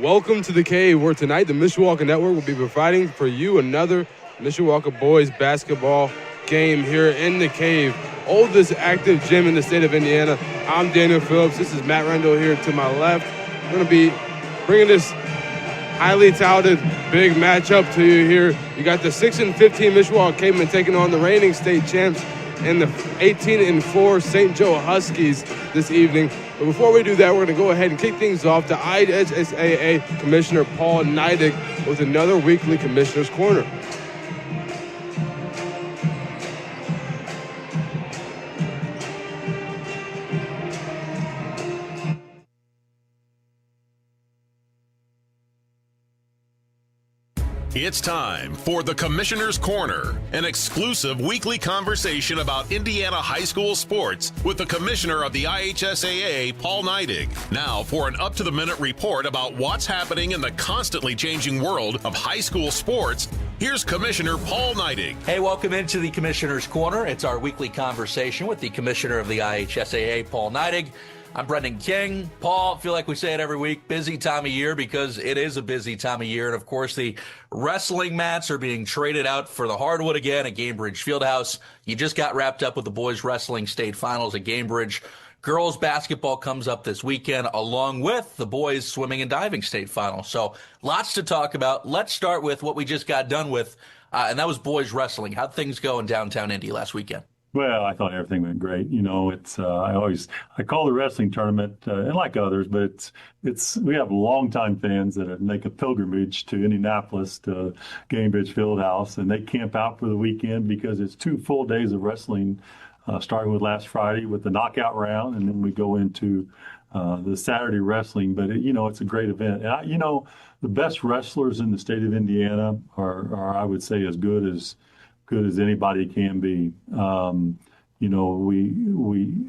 Welcome to the Cave, where tonight the Mishawaka Network will be providing for you another Mishawaka boys basketball game here in the Cave, oldest active gym in the state of Indiana. I'm Daniel Phillips. This is Matt Rendell here to my left. We're going to be bringing this highly touted big matchup to you here. You got the 6-15 Mishawaka Cavemen taking on the reigning state champs and the 18-4 St. Joe Huskies this evening. But before we do that, we're going to go ahead and kick things off to IHSAA Commissioner Paul Neidig with another weekly Commissioner's Corner. It's time for the Commissioner's Corner, an exclusive weekly conversation about Indiana high school sports with the Commissioner of the IHSAA, Paul Neidig. Now for an up-to-the-minute report about what's happening in the constantly changing world of high school sports, here's Commissioner Paul Neidig. Hey, welcome into the Commissioner's Corner. It's our weekly conversation with the Commissioner of the IHSAA, Paul Neidig. I'm Brendan King. Paul, I feel like we say it every week, busy time of year because it is a busy time of year. And, of course, the wrestling mats are being traded out for the hardwood again at Gainbridge Fieldhouse. You just got wrapped up with the boys wrestling state finals at Gainbridge. Girls basketball comes up this weekend along with the boys swimming and diving state finals. So lots to talk about. Let's start with what we just got done with, and that was boys wrestling. How'd things go in downtown Indy last weekend? Well, I thought everything went great. You know, it's I call the wrestling tournament, and like others, but it's we have longtime fans that make a pilgrimage to Indianapolis to Gainbridge Fieldhouse, and they camp out for the weekend because it's 2 full days of wrestling, starting with last Friday with the knockout round, and then we go into the Saturday wrestling. But it's a great event, and the best wrestlers in the state of Indiana are I would say as good as anybody can be.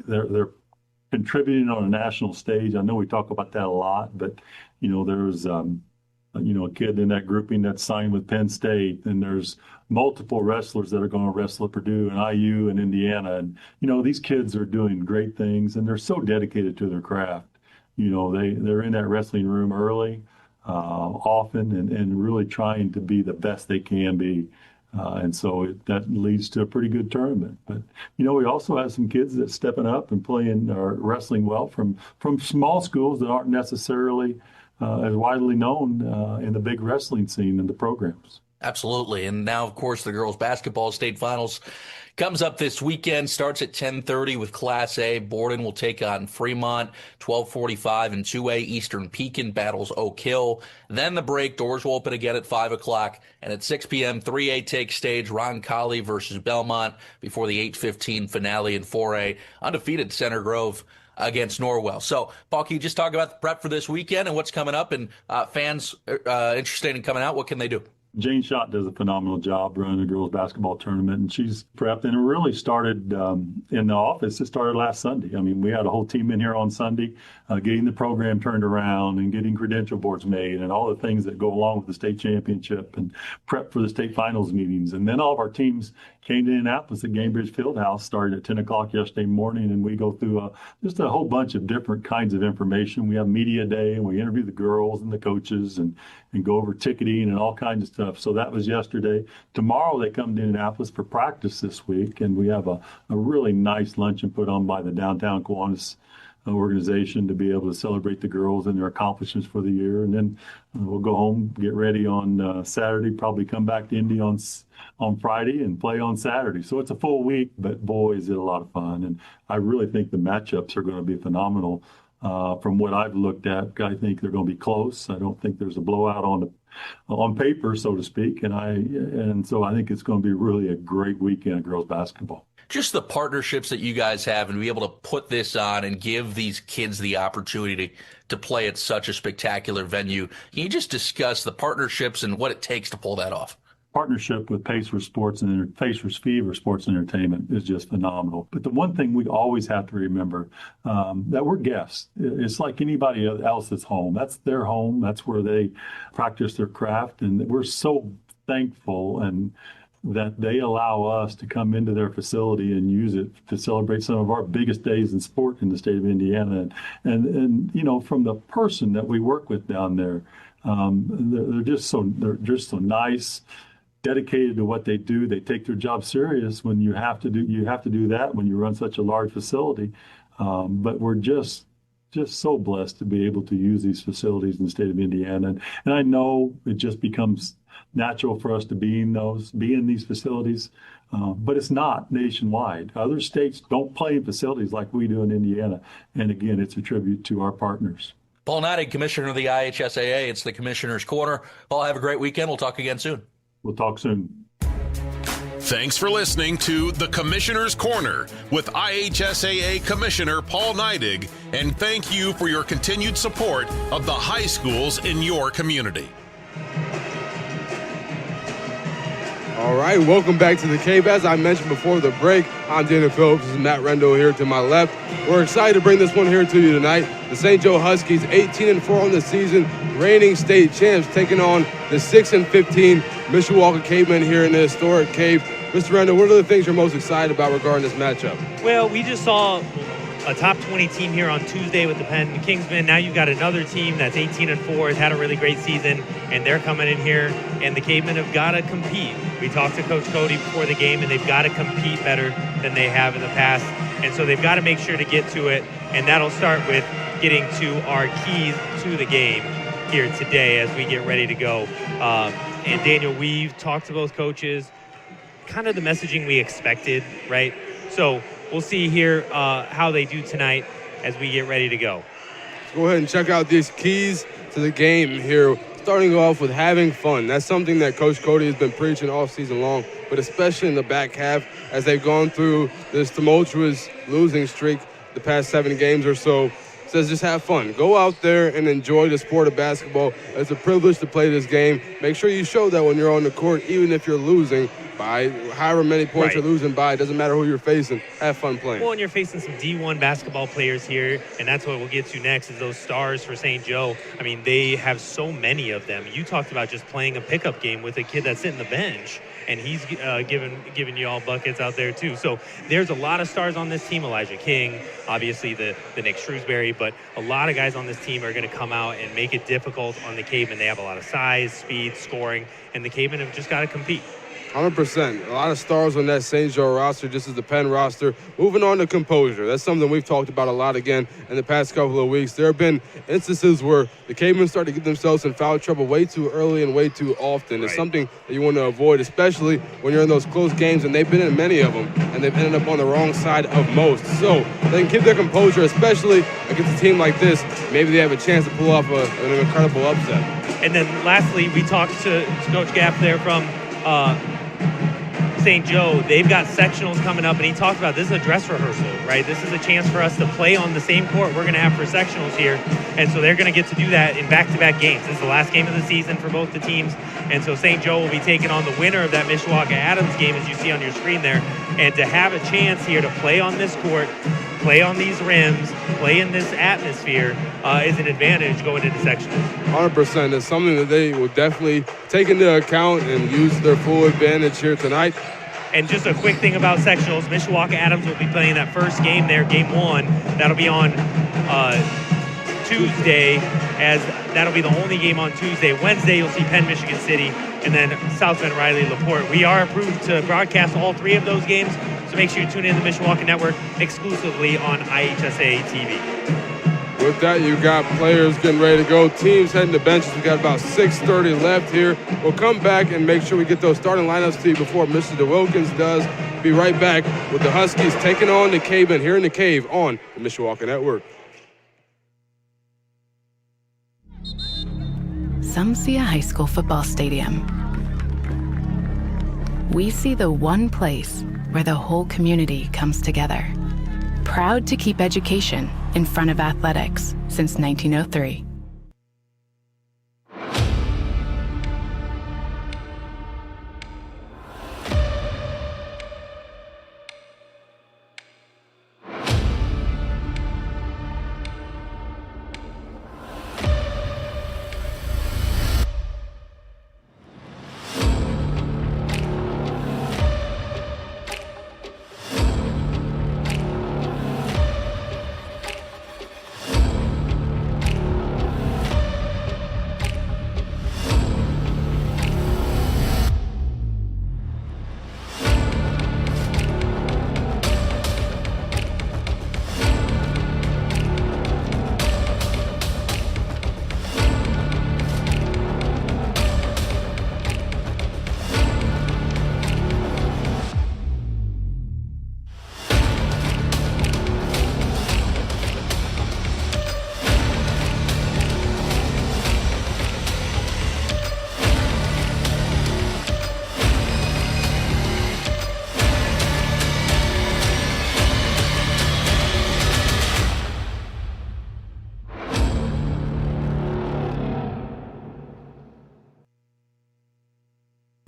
They're contributing on a national stage. I know we talk about that a lot, but there's a kid in that grouping that's signed with Penn State, and there's multiple wrestlers that are going to wrestle at Purdue and IU and Indiana, and these kids are doing great things, and they're so dedicated to their craft. They're in that wrestling room early, often, and really trying to be the best they can be. And so that leads to a pretty good tournament. But, we also have some kids that's stepping up and playing or wrestling well from small schools that aren't necessarily as widely known in the big wrestling scene in the programs. Absolutely. And now, of course, the girls basketball state finals comes up this weekend, starts at 10:30 with Class A. Borden will take on Fremont, 12:45, and 2A Eastern Pekin battles Oak Hill. Then the break, doors will open again at 5 o'clock, and at 6 p.m., 3A takes stage, Roncalli versus Belmont, before the 8:15 finale in 4A, undefeated Center Grove against Norwell. So, Paul, can you just talk about the prep for this weekend and what's coming up, and fans interested in coming out, what can they do? Jane Schott does a phenomenal job running the girls basketball tournament, and she's prepped, and it really started in the office. It started last Sunday. I mean, we had a whole team in here on Sunday getting the program turned around and getting credential boards made and all the things that go along with the state championship and prep for the state finals meetings. And then all of our teams came to Indianapolis at Gainbridge Fieldhouse, started at 10 o'clock yesterday morning, and we go through just a whole bunch of different kinds of information. We have media day, and we interview the girls and the coaches and go over ticketing and all kinds of stuff. So that was yesterday. Tomorrow they come to Indianapolis for practice this week, and we have a really nice luncheon put on by the Downtown Kiwanis organization to be able to celebrate the girls and their accomplishments for the year. And then we'll go home, get ready on Saturday, probably come back to Indy on Friday and play on Saturday. So it's a full week, but boy, is it a lot of fun. And I really think the matchups are going to be phenomenal. From what I've looked at, I think they're going to be close. I don't think there's a blowout on paper, so to speak. And so I think it's going to be really a great weekend of girls basketball. Just the partnerships that you guys have and be able to put this on and give these kids the opportunity to play at such a spectacular venue. Can you just discuss the partnerships and what it takes to pull that off? Partnership with Pacers Fever Sports Entertainment is just phenomenal. But the one thing we always have to remember, that we're guests. It's like anybody else that's home. That's their home. That's where they practice their craft. And we're so thankful and that they allow us to come into their facility and use it to celebrate some of our biggest days in sport in the state of Indiana. And you know, from the person that we work with down there, they're just so nice, dedicated to what they do. They take their job serious. When you have to do that when you run such a large facility. But we're just so blessed to be able to use these facilities in the state of Indiana. And I know it just becomes natural for us to be in these facilities, but it's not nationwide. Other states don't play in facilities like we do in Indiana. And again, it's a tribute to our partners. Paul Neidig, Commissioner of the IHSAA. It's the Commissioner's Corner. Paul, have a great weekend. We'll talk again soon. We'll talk soon. Thanks for listening to The Commissioner's Corner with IHSAA Commissioner Paul Neidig, and thank you for your continued support of the high schools in your community. All right, welcome back to the Cave. As I mentioned before the break, I'm Daniel Phillips. This is Matt Rendell here to my left. We're excited to bring this one here to you tonight. The St. Joe Huskies, 18-4 on the season, reigning state champs, taking on the 6-15 Mishawaka Cavemen here in the historic Cave. Mr. Rendell, what are the things you're most excited about regarding this matchup? Well, we just saw a top 20 team here on Tuesday with the Penn Kingsmen. Now you've got another team that's 18-4, has had a really great season, and they're coming in here, and the Cavemen have got to compete. We talked to Coach Cody before the game, and they've got to compete better than they have in the past, and so they've got to make sure to get to it, and that'll start with getting to our keys to the game here today as we get ready to go. And Daniel, we've talked to both coaches, kind of the messaging we expected, right? So we'll see here how they do tonight as we get ready to go. Let's go ahead and check out these keys to the game here. Starting off with having fun. That's something that Coach Cody has been preaching all season long, but especially in the back half as they've gone through this tumultuous losing streak the past 7 games or so. Says just have fun. Go out there and enjoy the sport of basketball. It's a privilege to play this game. Make sure you show that when you're on the court, even if you're losing by however many points you're losing by. It doesn't matter who you're facing. Have fun playing. Well, and you're facing some D1 basketball players here, and that's what we'll get to next is those stars for St. Joe. I mean, they have so many of them. You talked about just playing a pickup game with a kid that's sitting the bench, and he's giving you all buckets out there too. So there's a lot of stars on this team. Elijah King, obviously the Nick Shrewsbury, but a lot of guys on this team are going to come out and make it difficult on the Cavemen. They have a lot of size, speed, scoring, and the Cavemen have just got to compete. 100%. A lot of stars on that St. Joe roster, just as the Penn roster. Moving on to composure. That's something we've talked about a lot again in the past couple of weeks. There have been instances where the Cavemen start to get themselves in foul trouble way too early and way too often. It's something that you want to avoid, especially when you're in those close games, and they've been in many of them, and they've ended up on the wrong side of most. So they can keep their composure, especially against a team like this. Maybe they have a chance to pull off an incredible upset. And then lastly, we talked to Coach Gaff there from St. Joe. They've got sectionals coming up, and he talked about this is a dress rehearsal, right? This is a chance for us to play on the same court we're going to have for sectionals here, and so they're going to get to do that in back-to-back games. This is the last game of the season for both the teams, and so St. Joe will be taking on the winner of that Mishawaka Adams game, as you see on your screen there, and to have a chance here to play on this court, play on these rims, play in this atmosphere is an advantage going into sectionals. 100%. It's something that they will definitely take into account and use their full advantage here tonight. And just a quick thing about sectionals, Mishawaka Adams will be playing that first game there, game 1. That'll be on Tuesday, as that'll be the only game on Tuesday. Wednesday, you'll see Penn Michigan City, and then South Bend Riley LaPorte. We are approved to broadcast all 3 of those games, so make sure you tune in to the Mishawaka Network exclusively on IHSA TV. With that, you got players getting ready to go. Teams heading to benches. We got about 6:30 left here. We'll come back and make sure we get those starting lineups to you before Mr. DeWilkins does. Be right back with the Huskies taking on the Cavemen here in the Cave on the Mishawaka Network. Some see a high school football stadium. We see the one place where the whole community comes together. Proud to keep education in front of athletics since 1903.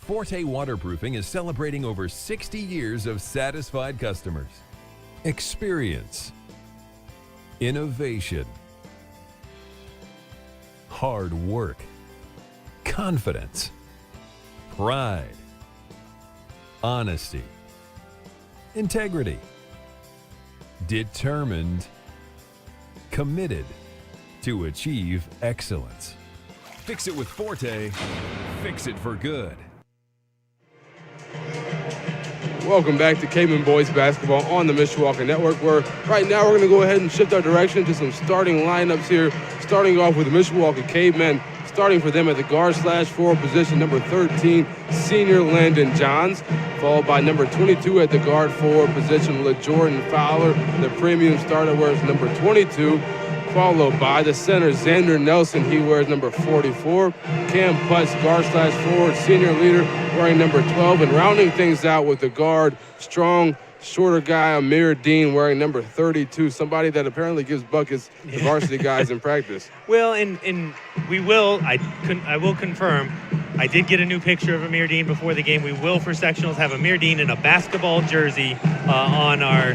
Forte Waterproofing is celebrating over 60 years of satisfied customers. Experience, innovation, hard work, confidence, pride, honesty, integrity, determined, committed to achieve excellence. Fix it with Forte, fix it for good. Welcome back to Caveman Boys Basketball on the Mishawaka Network, where right now we're going to go ahead and shift our direction to some starting lineups here, starting off with the Mishawaka Cavemen, starting for them at the guard/forward position, number 13, senior Landon Johns, followed by number 22 at the guard/forward position, LaJordan Fowler, the premium starter, wears number 22, followed by the center, Xander Nelson. He wears number 44. Cam Putz, guard/forward, senior leader, wearing number 12. And rounding things out with the guard, strong, shorter guy, Amir Dean, wearing number 32. Somebody that apparently gives buckets to varsity guys in practice. Well, and we will, I will confirm, I did get a new picture of Amir Dean before the game. We will, for sectionals, have Amir Dean in a basketball jersey on our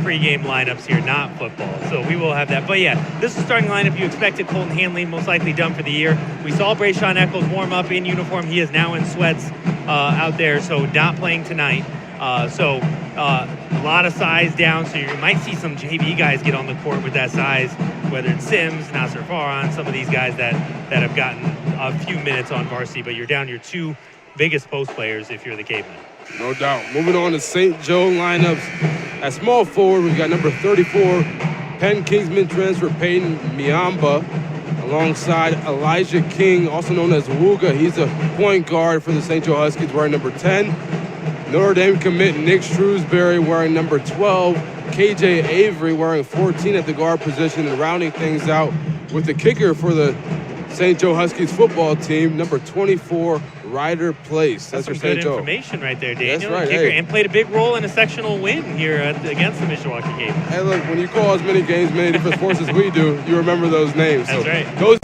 pregame lineups here, not football. So we will have that. But yeah, this is the starting lineup. You expected Colton Hanley, most likely done for the year. We saw Brayshawn Eccles warm up in uniform. He is now in sweats out there, so not playing tonight. A lot of size down, so you might see some JV guys get on the court with that size, whether it's Sims, Nasser Farhan, some of these guys that have gotten a few minutes on varsity, but you're down your two biggest post players if you're the Cavemen. No doubt. Moving on to St. Joe lineups. At small forward, we've got number 34, Penn Kingsman transfer Peyton Miamba, alongside Elijah King, also known as Wooga. He's a point guard for the St. Joe Huskies, wearing number 10. Notre Dame commit Nick Shrewsbury, wearing number 12. KJ Avery wearing 14 at the guard position, and rounding things out with the kicker for the St. Joe Huskies football team, number 24, Ryder Place. That's your St. Joe. Information right there, Daniel. That's right. Kicker, hey. And played a big role in a sectional win here against the Mishawaka game. Hey, look, when you call as many games, many different sports as we do, you remember those names. That's so right. Those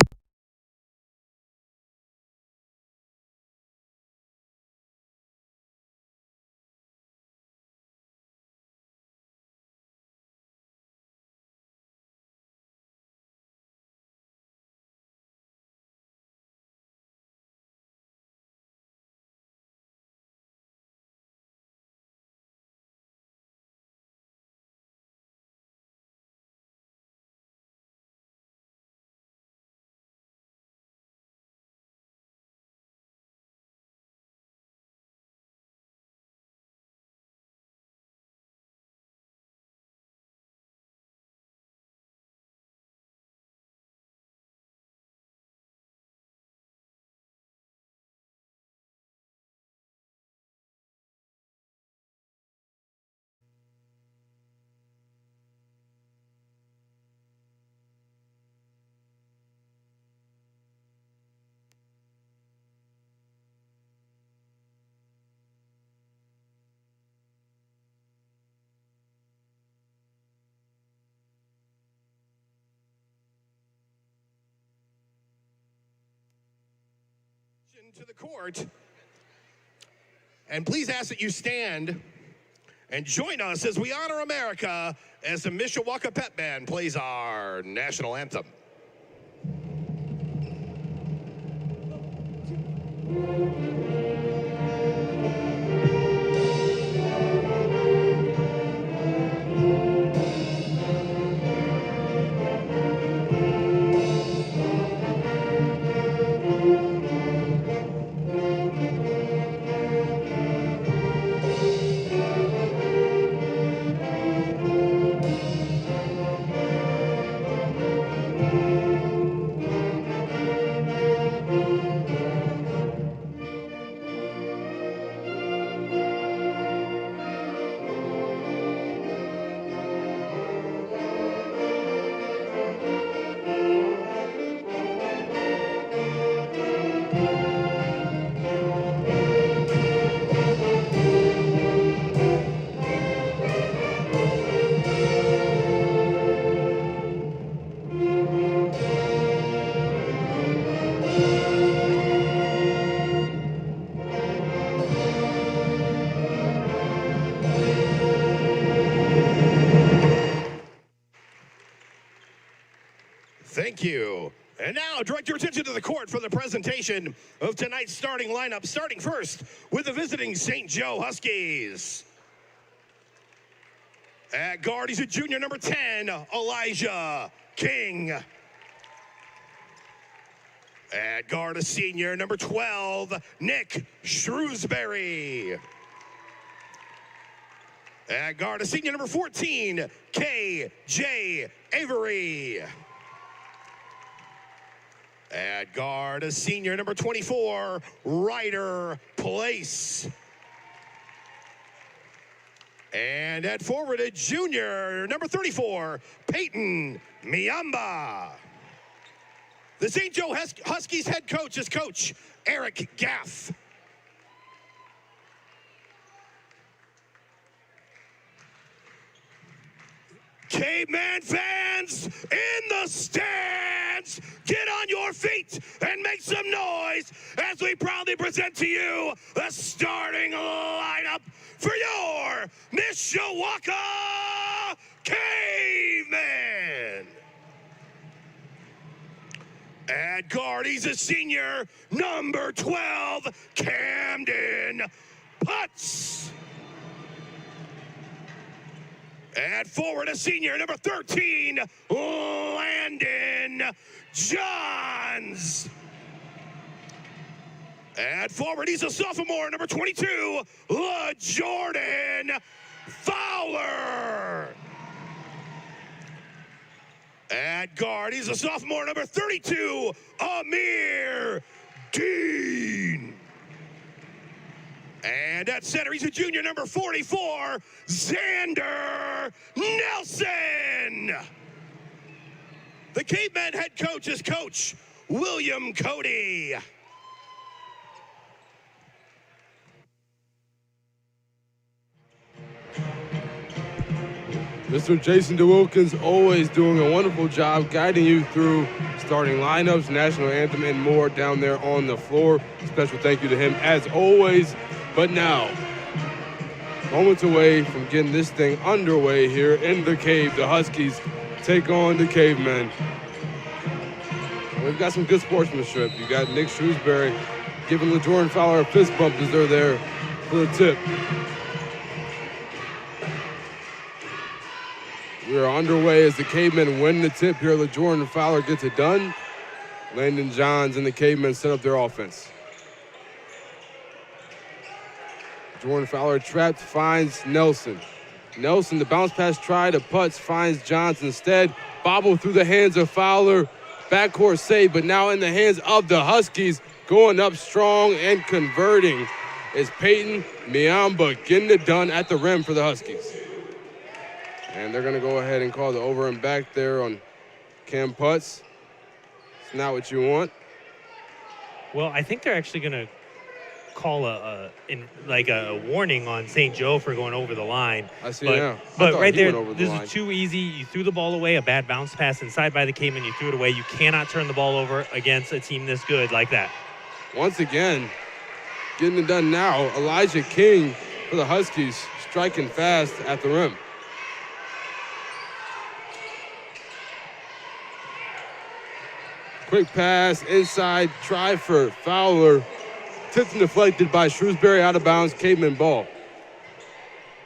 to the court, and please ask that you stand and join us as we honor America as the Mishawaka Pep Band plays our national anthem. Thank you. And now, direct your attention to the court for the presentation of tonight's starting lineup, starting first with the visiting St. Joe Huskies. At guard, he's a junior, number 10, Elijah King. At guard, a senior, number 12, Nick Shrewsbury. At guard, a senior, number 14, K.J. Avery. At guard, a senior, number 24, Ryder Place. And at forward, a junior, number 34, Peyton Miamba. The St. Joe Huskies head coach is Coach Eric Gaff. Caveman fans in the stands, get on your feet and make some noise as we proudly present to you the starting lineup for your Mishawaka Cavemen. At guard, he's a senior, number 12, Camden Putz. At forward, a senior, number 13, Landon Johns. At forward, he's a sophomore, number 22, Jordan Fowler. At guard, he's a sophomore, number 32, Amir Dean. And at center, he's a junior, number 44, Xander Nelson. The Caveman head coach is Coach William Cody. Mr. Jason DeWilkins always doing a wonderful job guiding you through starting lineups, national anthem, and more down there on the floor. Special thank you to him as always. But now, moments away from getting this thing underway here in the cave, the Huskies take on the Cavemen. We've got some good sportsmanship. You got Nick Shrewsbury giving LaJordan Fowler a fist bump as they're there for the tip. We are underway as the Cavemen win the tip here. LaJordan Fowler gets it done. Landon Johns and the Cavemen set up their offense. Jordan Fowler trapped, finds Nelson. Nelson, the bounce pass try to Putz, finds Johns instead. Bobble through the hands of Fowler. Backcourt save, but now in the hands of the Huskies. Going up strong and converting is Peyton Miamba, getting it done at the rim for the Huskies. And they're going to go ahead and call the over and back there on Cam Putz. It's not what you want. Well, I think they're actually going to call a warning on St. Joe for going over the line. I see now. But right there, this is too easy. You threw the ball away, a bad bounce pass inside by the Cavemen. You threw it away. You cannot turn the ball over against a team this good like that. Once again, getting it done now. Elijah King for the Huskies, striking fast at the rim. Quick pass inside, try for Fowler. Tipped and deflected by Shrewsbury, out of bounds, Caveman ball.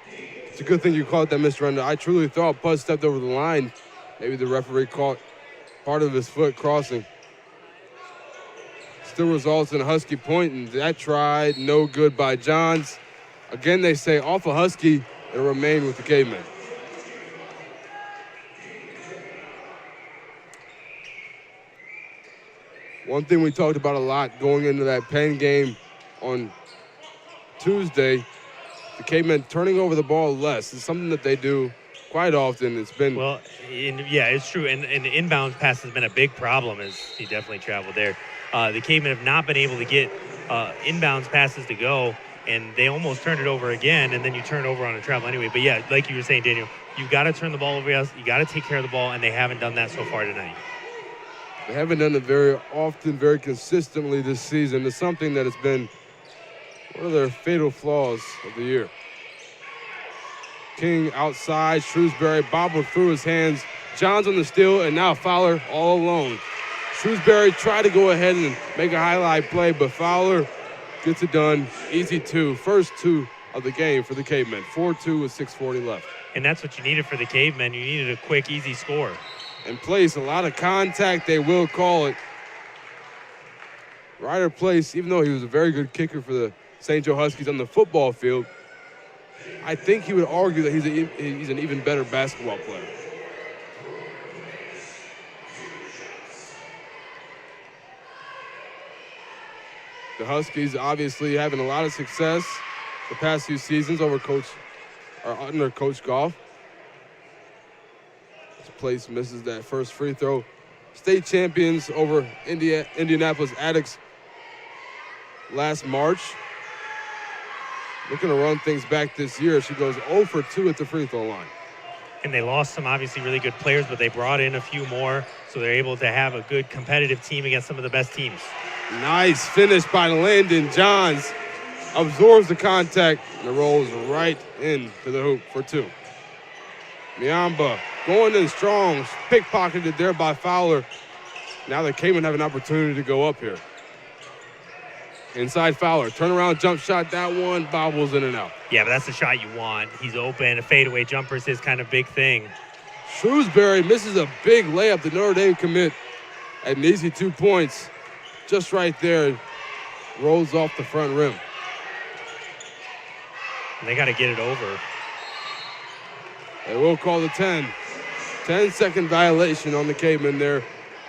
It's a good thing you called that misrun. I truly thought Putz stepped over the line. Maybe the referee caught part of his foot crossing. Still results in a Husky point, and that try, no good by Johns. Again, they say off a Husky, it'll remain with the Cavemen. One thing we talked about a lot going into that Penn game on Tuesday, the Cavemen turning over the ball less. It's something that they do quite often. It's been... Well, yeah, it's true. And the inbound pass has been a big problem as he definitely traveled there. The Cavemen have not been able to get inbounds passes to go, and they almost turned it over again, and then you turn over on a travel anyway. But, yeah, like you were saying, Daniel, you've got to turn the ball over. You got to take care of the ball, and they haven't done that so far tonight. They haven't done it very often, very consistently this season. It's something that has been one of their fatal flaws of the year. King outside, Shrewsbury bobbled through his hands Johns on the steal, and now Fowler all alone. Shrewsbury tried to go ahead and make a highlight play, but Fowler gets it done. Easy two. First two of the game for the Cavemen. 4-2 with 6:40 left. And that's what you needed for the Cavemen. You needed a quick, easy score. And place, a lot of contact. They will call it. Ryder Place, even though he was a very good kicker for the St. Joe Huskies on the football field, I think he would argue that he's an even better basketball player. The Huskies obviously having a lot of success the past few seasons under Coach Goff. This place misses that first free throw. State champions over Indianapolis Addicts last March. Looking to run things back this year. She goes 0 for 2 at the free throw line. And they lost some obviously really good players, but they brought in a few more, so they're able to have a good competitive team against some of the best teams. Nice finish by Landon Johns. Absorbs the contact and rolls right into the hoop for 2. Miamba going in strong, pickpocketed there by Fowler. Now the Cavemen have an opportunity to go up here. Inside Fowler, turnaround jump shot, that one bobbles in and out. Yeah, but that's the shot you want. He's open, a fadeaway jumper is his kind of big thing. Shrewsbury misses a big layup. The Notre Dame commit at an easy 2 points. Just right there, rolls off the front rim. And they got to get it over. They will call the 10. 10-second violation on the Cavemen there.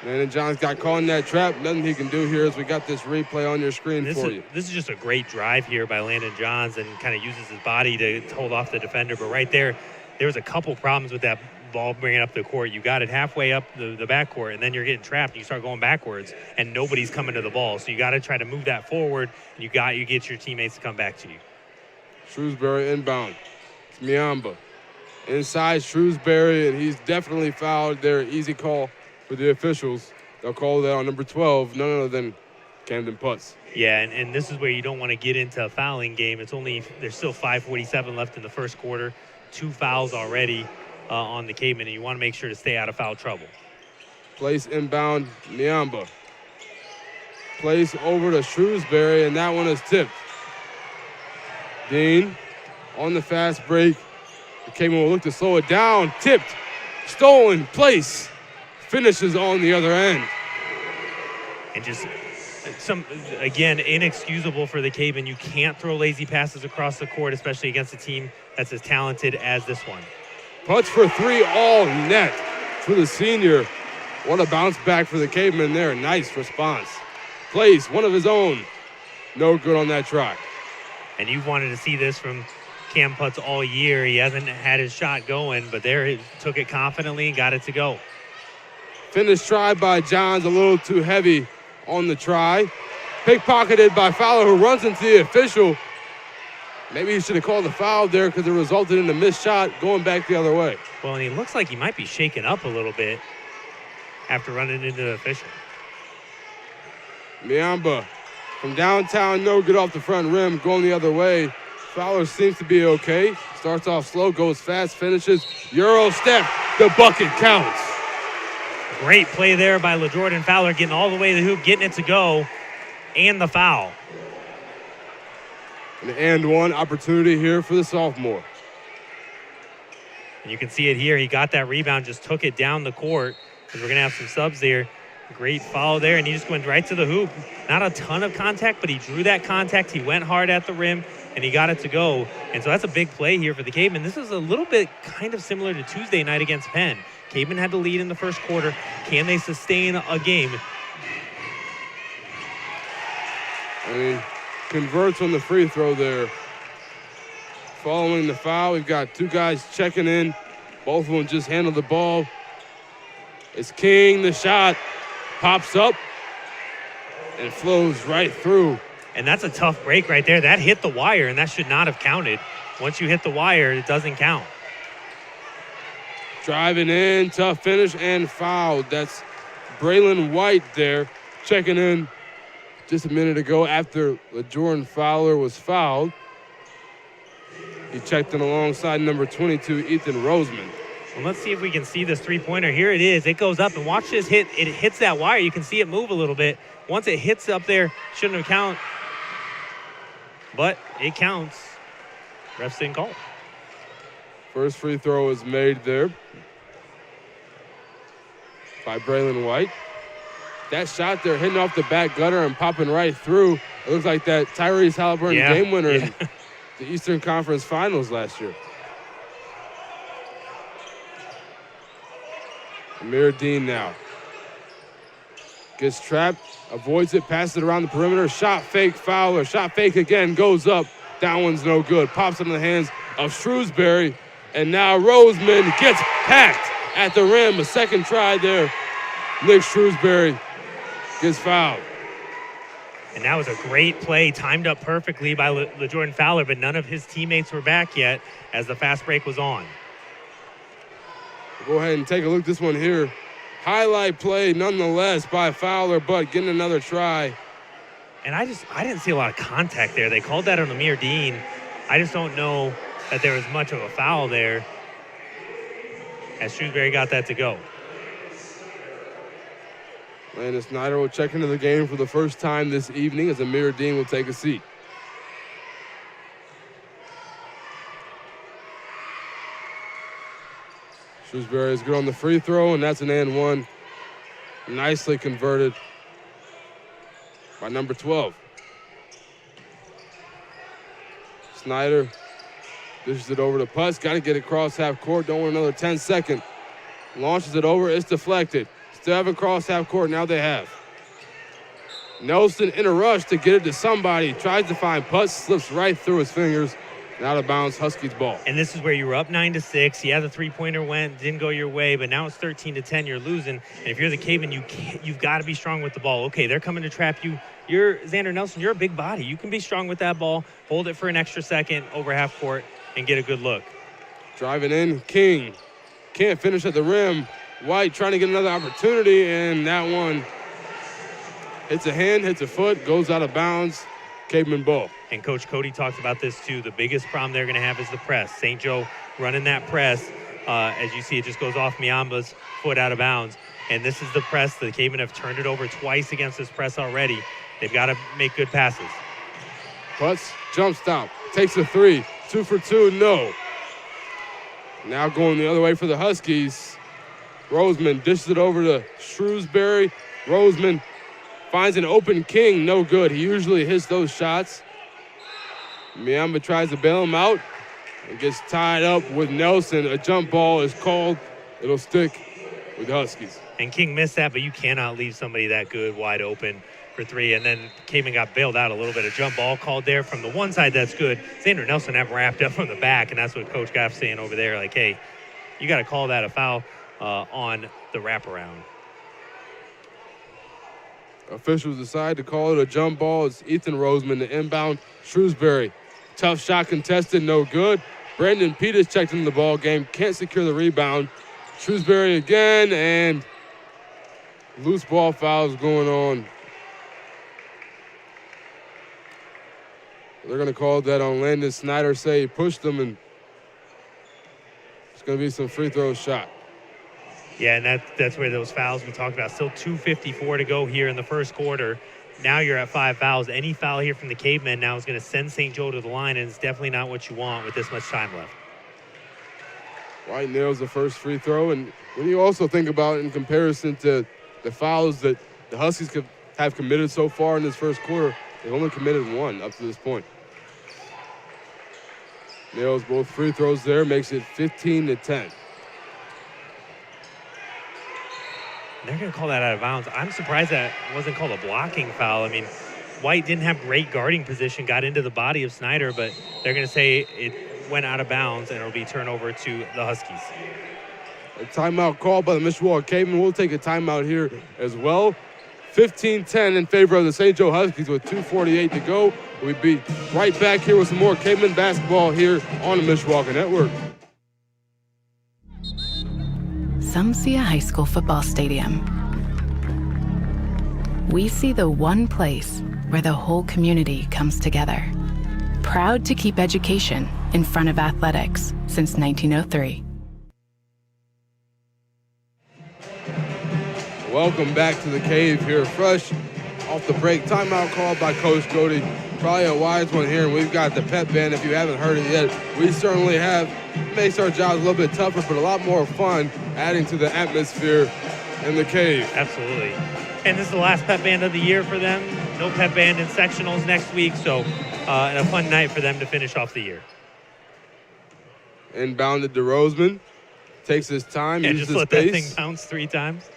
Landon Johns got caught in that trap. Nothing he can do here as we got this replay on your screen for you. This is just a great drive here by Landon Johns and kind of uses his body to hold off the defender. But right there was a couple problems with that ball bringing up the court. You got it halfway up the backcourt, and then you're getting trapped, and you start going backwards, and nobody's coming to the ball. So you got to try to move that forward, and you get your teammates to come back to you. Shrewsbury inbound. It's Miamba. Inside Shrewsbury, and he's definitely fouled there. Easy call for the officials. They'll call that on number 12, none other than Camden Putz. Yeah, and this is where you don't want to get into a fouling game. There's still 5:47 left in the first quarter. 2 fouls already on the Cavemen, and you want to make sure to stay out of foul trouble. Place inbound, Miamba. Place over to Shrewsbury, and that one is tipped. Dean on the fast break. The Cavemen will look to slow it down. Tipped, stolen, place. Finishes on the other end. And just again, inexcusable for the Cavemen. You can't throw lazy passes across the court, especially against a team that's as talented as this one. Putz for 3, all net for the senior. What a bounce back for the Cavemen there. Nice response. Place, one of his own. No good on that try. And you've wanted to see this from Cam Putz all year. He hasn't had his shot going, but there he took it confidently and got it to go. Finish try by Johns, a little too heavy on the try. Pickpocketed by Fowler, who runs into the official. Maybe he should have called the foul there because it resulted in a missed shot going back the other way. Well, and he looks like he might be shaken up a little bit after running into the official. Miamba from downtown, no good off the front rim, going the other way. Fowler seems to be okay. Starts off slow, goes fast, finishes. Euro step, the bucket counts. Great play there by LaJordan Fowler, getting all the way to the hoop, getting it to go, and the foul. And one opportunity here for the sophomore. And you can see it here. He got that rebound, just took it down the court, because we're going to have some subs there. Great foul there, and he just went right to the hoop. Not a ton of contact, but he drew that contact. He went hard at the rim, and he got it to go. And so that's a big play here for the Cavemen. This is a little bit kind of similar to Tuesday night against Penn. Cavemen had the lead in the first quarter. Can they sustain a game? Converts on the free throw there. Following the foul, we've got 2 guys checking in. Both of them just handled the ball. It's King, the shot pops up and flows right through. And that's a tough break right there. That hit the wire, and that should not have counted. Once you hit the wire, it doesn't count. Driving in, tough finish, and fouled. That's Braylon White there, checking in just a minute ago after LaJordan Fowler was fouled. He checked in alongside number 22, Ethan Roseman. And let's see if we can see this three-pointer. Here it is. It goes up, and watch this hit. It hits that wire. You can see it move a little bit. Once it hits up there, shouldn't have counted, but it counts. Refs didn't call it. First free throw is made there by Braylon White. That shot there hitting off the back gutter and popping right through. It looks like that Tyrese Halliburton game winner in the Eastern Conference Finals last year. Amir Dean now. Gets trapped, avoids it, passes it around the perimeter. Shot fake, Fowler. Shot fake again, goes up. That one's no good. Pops into the hands of Shrewsbury. And now Roseman gets packed at the rim. A second try there. Nick Shrewsbury gets fouled. And that was a great play, timed up perfectly by LaJordan Fowler, but none of his teammates were back yet as the fast break was on. Go ahead and take a look at this one here. Highlight play nonetheless by Fowler, but getting another try. And I didn't see a lot of contact there. They called that on Amir Dean. I just don't know that there was much of a foul there as Shrewsbury got that to go. Landon Snyder will check into the game for the first time this evening as Amir Dean will take a seat. Shrewsbury is good on the free throw, and that's an and one. Nicely converted by number 12. Snyder dishes it over to Putz. Got to get it across half court. Don't want another 10-second. Launches it over. It's deflected. Still haven't crossed half court. Now they have. Nelson in a rush to get it to somebody. Tries to find Putz. Slips right through his fingers. And out of bounds, Huskies ball. And this is where you were up 9-6. Yeah, the three-pointer didn't go your way, but now it's 13-10. You're losing. And if you're the Cavemen, you've got to be strong with the ball. Okay, they're coming to trap you. You're Xander Nelson. You're a big body. You can be strong with that ball. Hold it for an extra second over half court and get a good look. Driving in, King. Can't finish at the rim. White trying to get another opportunity, and that one hits a hand, hits a foot, goes out of bounds. Caveman ball. And Coach Cody talked about this too. The biggest problem they're going to have is the press. St. Joe running that press. As you see, it just goes off Miamba's foot out of bounds. And this is the press. The Cavemen have turned it over twice against this press already. They've got to make good passes. Putz, jump stop, takes a three. 2 for 2, no. Now going the other way for the Huskies. Roseman dishes it over to Shrewsbury. Roseman finds an open King, no good. He usually hits those shots. Miamba tries to bail him out and gets tied up with Nelson. A jump ball is called. It'll stick with the Huskies. And King missed that, but you cannot leave somebody that good wide open for three. And then Caveman got bailed out a little bit. A jump ball called there from the one side, that's good. Xander Nelson have wrapped up from the back, and that's what Coach Goff's saying over there. Like, hey, you got to call that a foul on the wraparound. Officials decide to call it a jump ball. It's Ethan Roseman, the inbound. Shrewsbury, tough shot contested, no good. Brandon Peters checked into the ball game, can't secure the rebound. Shrewsbury again, and loose ball fouls going on. They're going to call that on Landon Snyder, say he pushed them, and it's going to be some free throw shot. Yeah, and that's where those fouls we talked about. Still 2:54 to go here in the first quarter. Now you're at 5 fouls. Any foul here from the Cavemen now is going to send St. Joe to the line, and it's definitely not what you want with this much time left. White nails the first free throw, and when you also think about it in comparison to the fouls that the Huskies have committed so far in this first quarter, they've only committed one up to this point. Nails both free throws there, makes it 15-10. They're going to call that out of bounds. I'm surprised that wasn't called a blocking foul. I mean, White didn't have great guarding position, got into the body of Snyder, but they're going to say it went out of bounds, and it'll be turnover to the Huskies. A timeout called by the Mishawaka Cavemen. We'll take a timeout here as well. 15-10 in favor of the St. Joe Huskies with 2:48 to go. We'll be right back here with some more Cavemen basketball here on the Mishawaka Network. Some see a high school football stadium. We see the one place where the whole community comes together. Proud to keep education in front of athletics since 1903. Welcome back to the Cave here, fresh off the break. Timeout called by Coach Cody. Probably a wise one here, and we've got the pep band. If you haven't heard it yet, we certainly have. Makes our jobs a little bit tougher, but a lot more fun, adding to the atmosphere in the Cave. Absolutely. And this is the last pep band of the year for them. No pep band in sectionals next week, so and a fun night for them to finish off the year. Inbounded to Roseman. Takes his time, uses just let space. that thing bounce 3 times.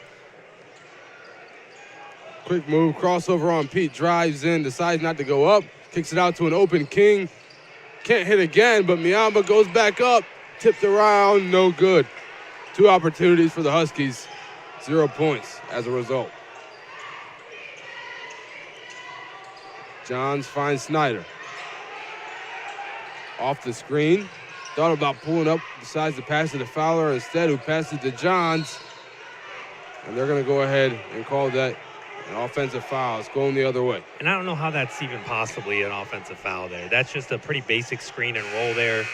Quick move, crossover on Pete, drives in, decides not to go up, kicks it out to an open King. Can't hit again, but Miyamba goes back up, tipped around, no good. 2 opportunities for the Huskies, 0 points as a result. Johns finds Snyder. Off the screen, thought about pulling up, decides to pass it to Fowler instead, who passed it to Johns. And they're gonna go ahead and call that an offensive foul. It's going the other way. And I don't know how that's even possibly an offensive foul there. That's just a pretty basic screen and roll there.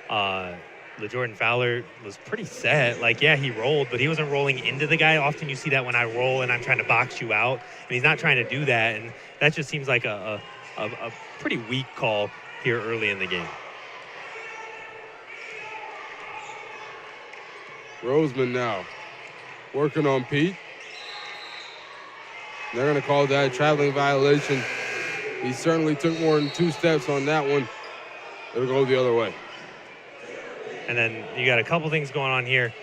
LeJordan Fowler was pretty set. Like, yeah, he rolled, but he wasn't rolling into the guy. Often you see that when I roll and I'm trying to box you out, and he's not trying to do that. And that just seems like a pretty weak call here early in the game. Roseman now working on Pete. They're going to call that a traveling violation. He certainly took more than 2 steps on that one. It'll go the other way. And then you got a couple things going on here.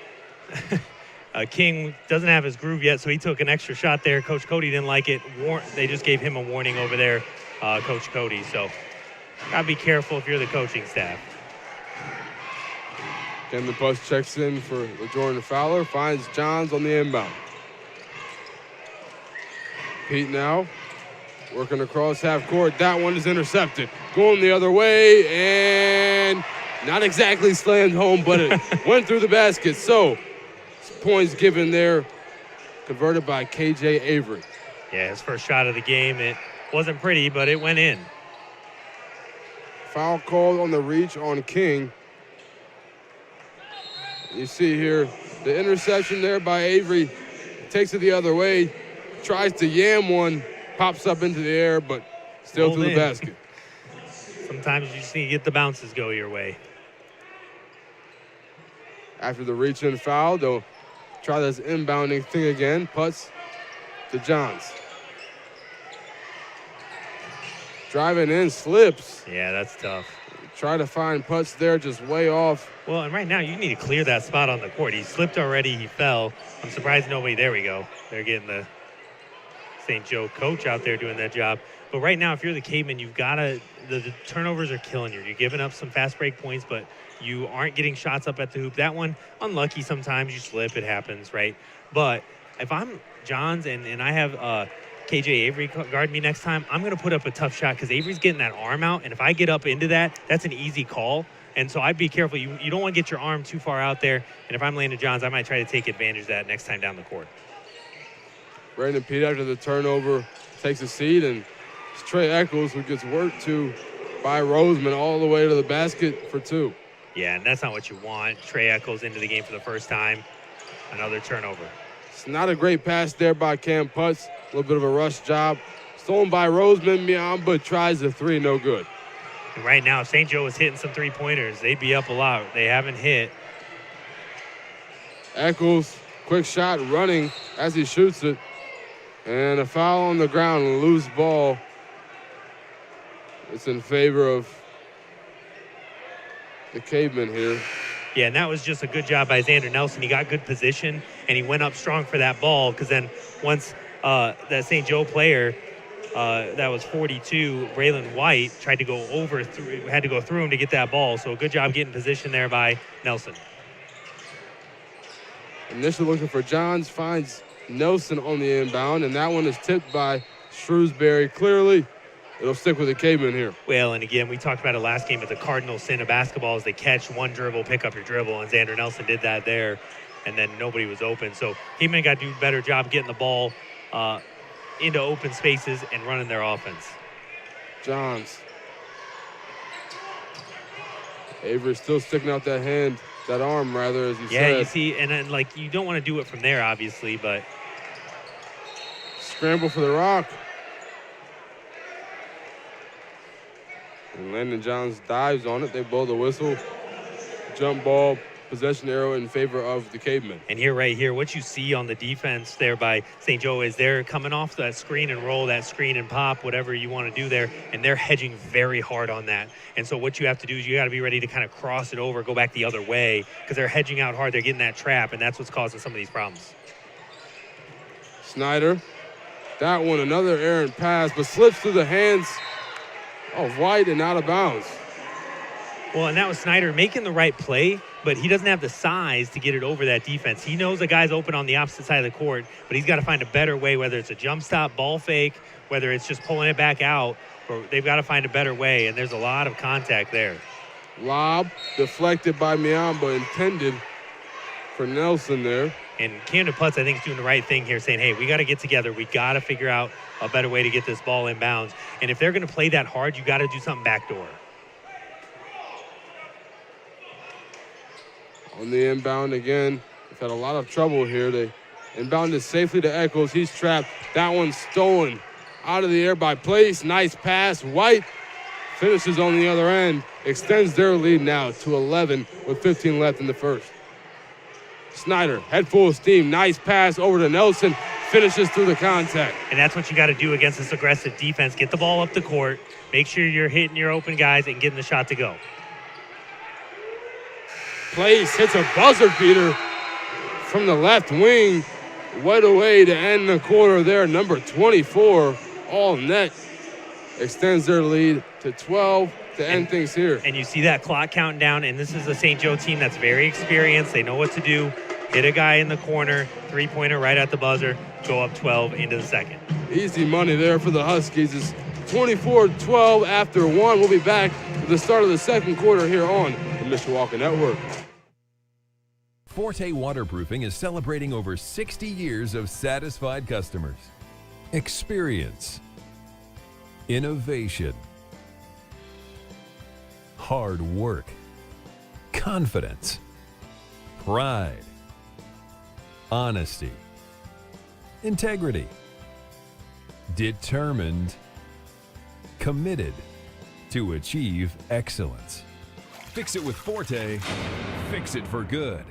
King doesn't have his groove yet, so he took an extra shot there. Coach Cody didn't like it. They just gave him a warning over there, Coach Cody. So gotta be careful if you're the coaching staff. Kevin Puss checks in for LeJordan Fowler, finds Johns on the inbound. Pete now working across half court. That one is intercepted. Going the other way, and not exactly slammed home, but it went through the basket. So points given there, converted by KJ Avery. Yeah, his first shot of the game. It wasn't pretty, but it went in. Foul called on the reach on King. You see here the interception there by Avery. Takes it the other way. Tries to yam one. Pops up into the air, but still Hold through in. the basket. Sometimes you just need to get the bounces go your way. After the reach and foul, they'll try this inbounding thing again. Putts to Johns. Driving in, slips. Yeah, that's tough. Try to find Putts there, just way off. Well, and right now you need to clear that spot on the court. He slipped already. He fell. I'm surprised nobody. There we go. They're getting the St. Joe coach out there doing that job. But right now, if you're the Cavemen, you've got to – the turnovers are killing you. You're giving up some fast break points, but you aren't getting shots up at the hoop. That one, unlucky sometimes. You slip. It happens, right? But if I'm Johns and I have KJ Avery guard me next time, I'm going to put up a tough shot because Avery's getting that arm out. And if I get up into that, that's an easy call. And so I'd be careful. You don't want to get your arm too far out there. And if I'm Landon Johns, I might try to take advantage of that next time down the court. Brandon Pete, after the turnover, takes a seat, and it's Trey Eccles who gets worked to by Roseman all the way to the basket for 2. Yeah, and that's not what you want. Trey Eccles into the game for the first time. Another turnover. It's not a great pass there by Cam Putts. A little bit of a rush job. Stolen by Roseman. Miyamba tries the 3, no good. And right now, if St. Joe was hitting some three-pointers, they'd be up a lot. They haven't hit. Eccles, quick shot, running as he shoots it. And a foul on the ground, a loose ball. It's in favor of the Cavemen here. Yeah, and that was just a good job by Xander Nelson. He got good position, and he went up strong for that ball because then once that St. Joe player, that was 42, Braylon White, tried to go had to go through him to get that ball. So a good job getting position there by Nelson. Initially looking for Johns, finds Nelson on the inbound, and that one is tipped by Shrewsbury. Clearly, it'll stick with the Cavemen here. Well, and again, we talked about it last game, but the cardinal sin of basketball is they catch one dribble, pick up your dribble, and Xander Nelson did that there, and then nobody was open. So Cavemen got to do a better job getting the ball into open spaces and running their offense. Johns. Avery still sticking out that hand, that arm rather, as you said. Yeah, you see, and then, like, you don't want to do it from there, obviously, but scramble for the rock. And Landon Johns dives on it. They blow the whistle. Jump ball, possession arrow in favor of the Cavemen. And here, right here, what you see on the defense there by St. Joe is they're coming off that screen and roll, that screen and pop, whatever you want to do there, and they're hedging very hard on that. And so what you have to do is you got to be ready to kind of cross it over, go back the other way, because they're hedging out hard. They're getting that trap, and that's what's causing some of these problems. Snyder, that one, another errant pass, but slips through the hands of White and out of bounds. Well, and that was Snyder making the right play, but he doesn't have the size to get it over that defense. He knows the guy's open on the opposite side of the court, but he's got to find a better way, whether it's a jump stop, ball fake, whether it's just pulling it back out, but they've got to find a better way, and there's a lot of contact there. Lob deflected by Miamba, intended for Nelson there. And Camden Putz, I think, is doing the right thing here, saying, hey, we got to get together. We got to figure out a better way to get this ball in bounds. And if they're going to play that hard, you got to do something backdoor. On the inbound again, they've had a lot of trouble here. They inbounded safely to Eccles. He's trapped. That one's stolen out of the air by Place. Nice pass. White finishes on the other end, extends their lead now to 11 with 15 left in the first. Snyder, head full of steam. Nice pass over to Nelson. Finishes through the contact. And that's what you got to do against this aggressive defense. Get the ball up the court. Make sure you're hitting your open guys and getting the shot to go. Place hits a buzzer beater from the left wing. Right away to end the quarter there. Number 24, all net, extends their lead to 12 to end things here. And you see that clock counting down, and this is a St. Joe team that's very experienced. They know what to do. Hit a guy in the corner, three-pointer right at the buzzer, go up 12 into the second. Easy money there for the Huskies. It's 24-12 after one. We'll be back at the start of the second quarter here on the Mishawaka Network. Forte Waterproofing is celebrating over 60 years of satisfied customers. Experience, innovation, hard work, confidence, pride, honesty, integrity, determined, committed to achieve excellence. Fix it with Forte, fix it for good.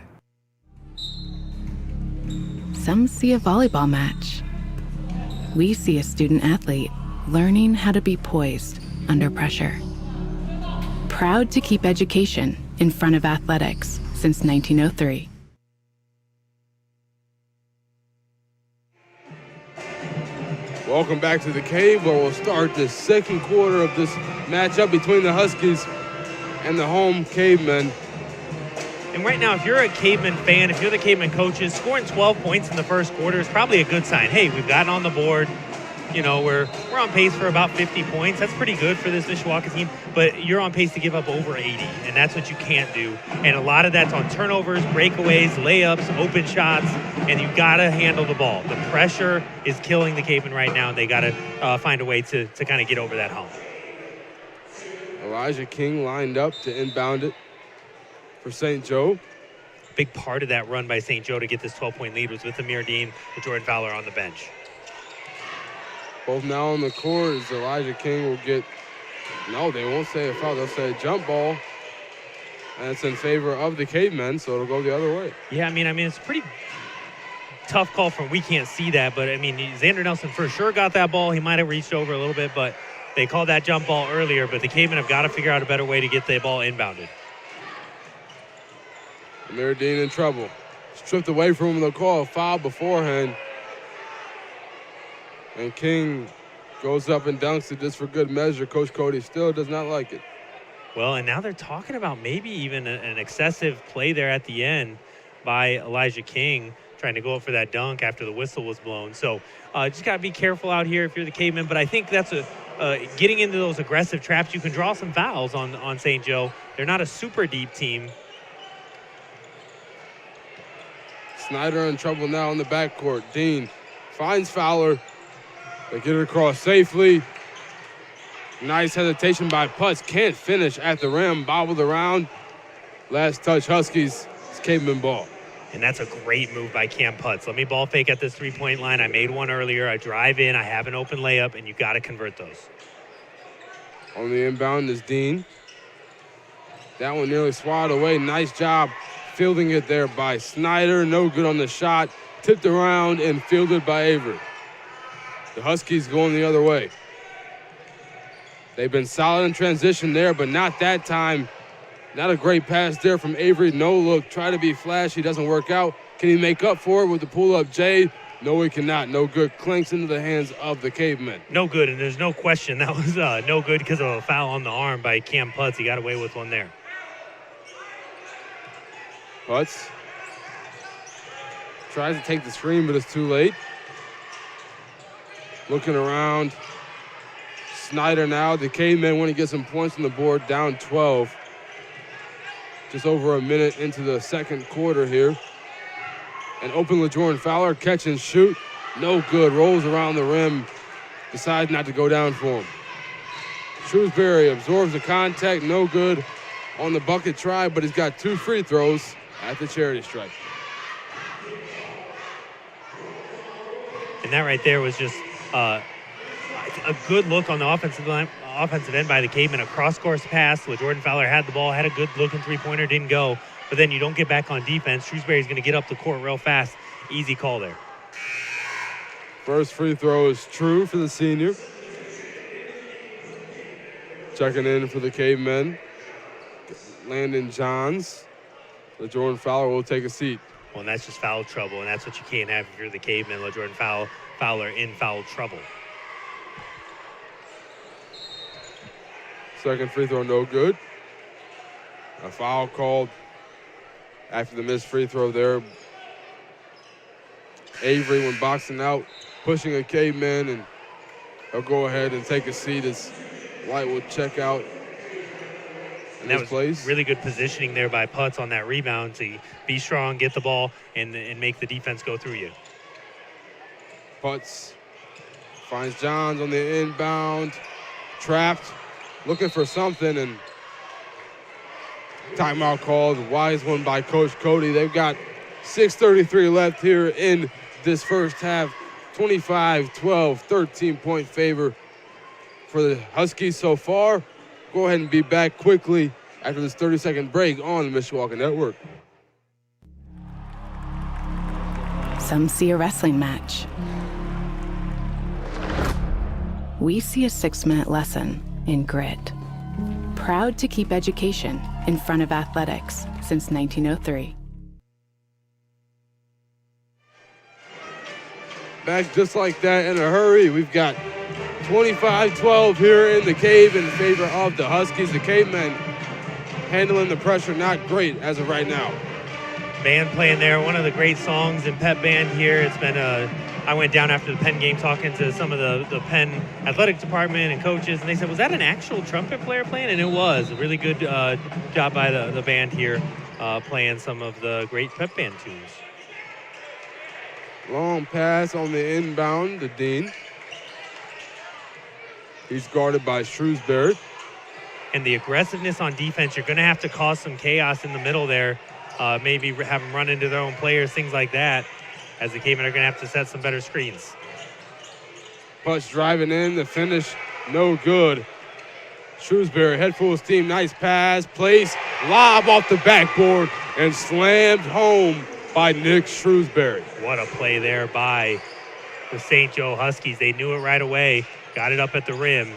Some see a volleyball match. We see a student athlete learning how to be poised under pressure. Proud to keep education in front of athletics since 1903. Welcome back to the Cave, where we'll start the second quarter of this matchup between the Huskies and the home Cavemen. And right now, if you're a Caveman fan, if you're the Caveman coaches, scoring 12 points in the first quarter is probably a good sign. Hey, we've gotten on the board. You know, we're on pace for about 50 points. That's pretty good for this Mishawaka team, but you're on pace to give up over 80, and that's what you can't do. And a lot of that's on turnovers, breakaways, layups, open shots, and you've got to handle the ball. The pressure is killing the Cavemen right now, and they got to find a way to kind of get over that hump. Elijah King lined up to inbound it for St. Joe. Big part of that run by St. Joe to get this 12-point lead was with Amir Dean and Jordan Fowler on the bench. Both now on the court as Elijah King will get, no, they won't say a foul, they'll say a jump ball. And it's in favor of the Cavemen, so it'll go the other way. Yeah, I mean, it's a pretty tough call from we can't see that, but I mean, Xander Nelson for sure got that ball. He might have reached over a little bit, but they called that jump ball earlier, but the Cavemen have got to figure out a better way to get the ball inbounded. Amir Dean in trouble. Stripped away from him, they'll call a foul beforehand. And King goes up and dunks it just for good measure. Coach Cody still does not like it. Well, and now they're talking about maybe even an excessive play there at the end by Elijah King, trying to go up for that dunk after the whistle was blown. So just got to be careful out here if you're the Cavemen. But I think that's getting into those aggressive traps. You can draw some fouls on St. Joe. They're not a super deep team. Snyder in trouble now in the backcourt. Dean finds Fowler. They get it across safely. Nice hesitation by Putz. Can't finish at the rim. Bobbled around. Last touch Huskies. It's Caveman ball. And that's a great move by Cam Putz. Let me ball fake at this three-point line. I made one earlier. I drive in. I have an open layup, and you got to convert those. On the inbound is Dean. That one nearly swatted away. Nice job fielding it there by Snyder. No good on the shot. Tipped around and fielded by Avery. The Huskies going the other way. They've been solid in transition there, but not that time. Not a great pass there from Avery. No look. Try to be flashy. Doesn't work out. Can he make up for it with the pull-up J? No, he cannot. No good. Clinks into the hands of the Cavemen. No good, and there's no question that was no good because of a foul on the arm by Cam Putz. He got away with one there. Putz tries to take the screen, but it's too late. Looking around. Snyder now. The Cavemen want to get some points on the board, down 12. Just over a minute into the second quarter here. And open LaJordan Fowler, catch and shoot. No good, rolls around the rim. Decides not to go down for him. Shrewsbury absorbs the contact, no good on the bucket try, but he's got 2 free throws at the charity stripe. And that right there was just a good look on the offensive end by the Cavemen. A cross-course pass. LaJordan Fowler had the ball, had a good looking three-pointer, didn't go. But then you don't get back on defense. Shrewsbury's going to get up the court real fast. Easy call there. First free throw is true for the senior. Checking in for the Cavemen, Landon Johns. LaJordan Fowler will take a seat. Well, and that's just foul trouble, and that's what you can't have if you're the Cavemen. LaJordan Fowler in foul trouble. Second free throw, no good. A foul called after the missed free throw there. Avery, when boxing out, pushing a Caveman, and he'll go ahead and take a seat as White will check out. And that was place. Really good positioning there by Putz on that rebound to be strong, get the ball, and make the defense go through you. Putz finds Johns on the inbound, trapped, looking for something, and timeout called. Wise one by Coach Cody. They've got 6:33 left here in this first half. 25-12, 13-point favor for the Huskies so far. Go ahead and be back quickly after this 30-second break on the Mishawaka Network. Some see a wrestling match. We see a 6-minute lesson in grit. Proud to keep education in front of athletics since 1903. Back just like that in a hurry. We've got 25-12 here in the Cave in favor of the Huskies. The Cavemen handling the pressure not great as of right now. Band playing there, one of the great songs in Pep Band here. It's been I went down after the Penn game talking to some of the Penn athletic department and coaches, and they said, was that an actual trumpet player playing? And it was. A really good job by the band here playing some of the great Pep Band tunes. Long pass on the inbound to Dean. He's guarded by Shrewsbury. And the aggressiveness on defense, you're going to have to cause some chaos in the middle there. Maybe have them run into their own players, things like that, as the Cavemen are going to have to set some better screens. Putz driving in, the finish no good. Shrewsbury, head full of steam, nice pass, place, lob off the backboard, and slammed home by Nick Shrewsbury. What a play there by the St. Joe Huskies. They knew it right away, got it up at the rim.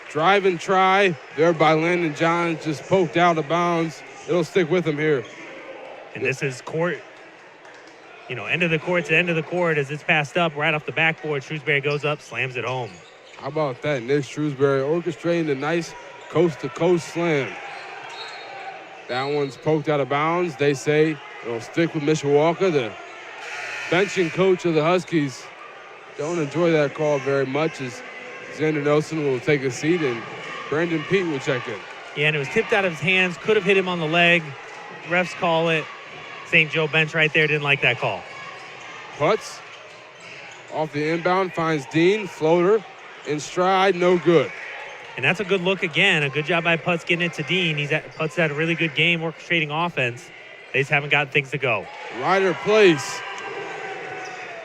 Drive and try there by Landon Johns, just poked out of bounds. It'll stick with him here. And this is court, end of the court to end of the court as it's passed up right off the backboard. Shrewsbury goes up, slams it home. How about that? Nick Shrewsbury orchestrating a nice coast-to-coast slam. That one's poked out of bounds. They say it'll stick with Mishawaka. The benching coach of the Huskies don't enjoy that call very much as Xander Nelson will take a seat and Brandon Pete will check in. Yeah, and it was tipped out of his hands. Could have hit him on the leg. Refs call it. St. Joe bench right there didn't like that call. Putz off the inbound finds Dean. Floater in stride, no good. And that's a good look again. A good job by Putz getting it to Dean. Putz had a really good game orchestrating offense. They just haven't got things to go. Ryder Place.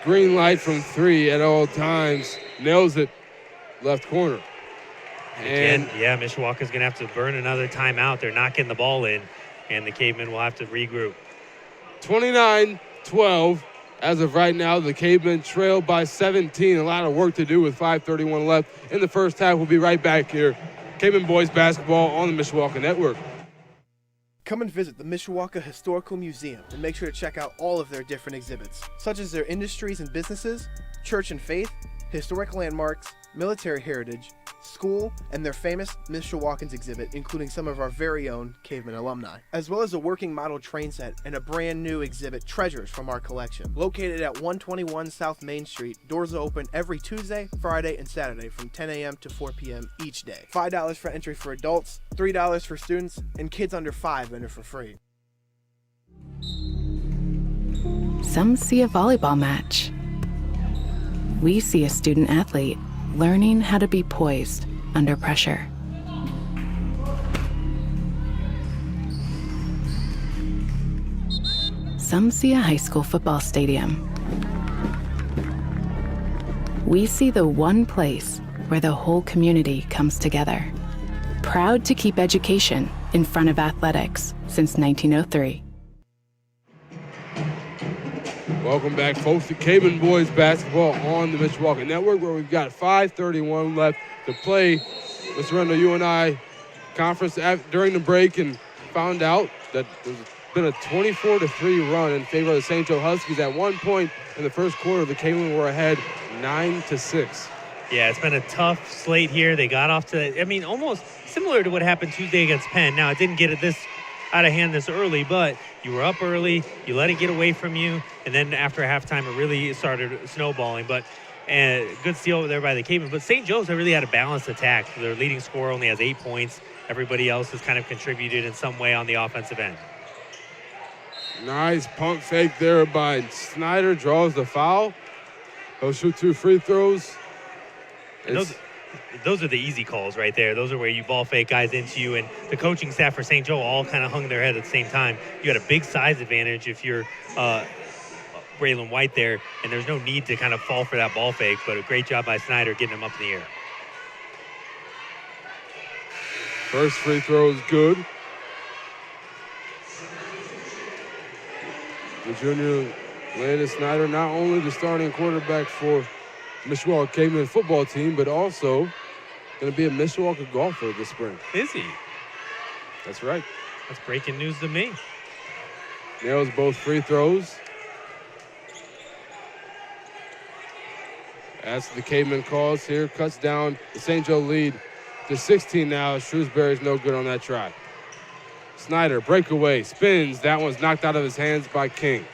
Green light from 3 at all times. Nails it left corner. And yeah, Mishawaka's going to have to burn another timeout. They're not getting the ball in, and the Cavemen will have to regroup. 29-12. As of right now, the Cavemen trail by 17. A lot of work to do with 5:31 left in the first half. We'll be right back here. Cavemen boys basketball on the Mishawaka Network. Come and visit the Mishawaka Historical Museum and make sure to check out all of their different exhibits, such as their industries and businesses, church and faith, historic landmarks, military heritage, school, and their famous Mishawakans exhibit, including some of our very own Caveman alumni, as well as a working model train set and a brand new exhibit, Treasures from our collection. Located at 121 South Main Street, doors are open every Tuesday, Friday, and Saturday from 10 a.m. to 4 p.m. each day. $5 for entry for adults, $3 for students, and kids under 5 enter for free. Some see a volleyball match. We see a student athlete learning how to be poised under pressure. Some see a high school football stadium. We see the one place where the whole community comes together. Proud to keep education in front of athletics since 1903. Welcome back, folks, to Caveman boys basketball on the Mishawaka Network, where we've got 5:31 left to play. Mr. Rundle, you and I conference during the break and found out that there's been a 24-3 run in favor of the St. Joe Huskies. At one point in the first quarter, the Cavemen were ahead 9-6. Yeah, it's been a tough slate here. They got off to, almost similar to what happened Tuesday against Penn. Now, it didn't get it this out of hand this early, but you were up early, you let it get away from you, and then after halftime it really started snowballing. But good steal over there by the Cavemen. But St. Joe's really had a balanced attack. Their leading scorer only has 8 points. Everybody else has kind of contributed in some way on the offensive end. Nice pump fake there by Snyder, draws the foul. He'll shoot 2 free throws. Those are the easy calls right there. Those are where you ball fake guys into you, and the coaching staff for St. Joe all kind of hung their head at the same time. You got a big size advantage if you're Braylon White there, and there's no need to kind of fall for that ball fake, but a great job by Snyder getting him up in the air. First free throw is good. The junior Landon Snyder, not only the starting quarterback for Mishawaka Caveman football team, but also going to be a Mishawaka golfer this spring. Is he? That's right. That's breaking news to me. Nails both free throws. As the Caveman calls here, cuts down the St. Joe lead to 16 now. Shrewsbury's no good on that try. Snyder, breakaway, spins. That one's knocked out of his hands by King.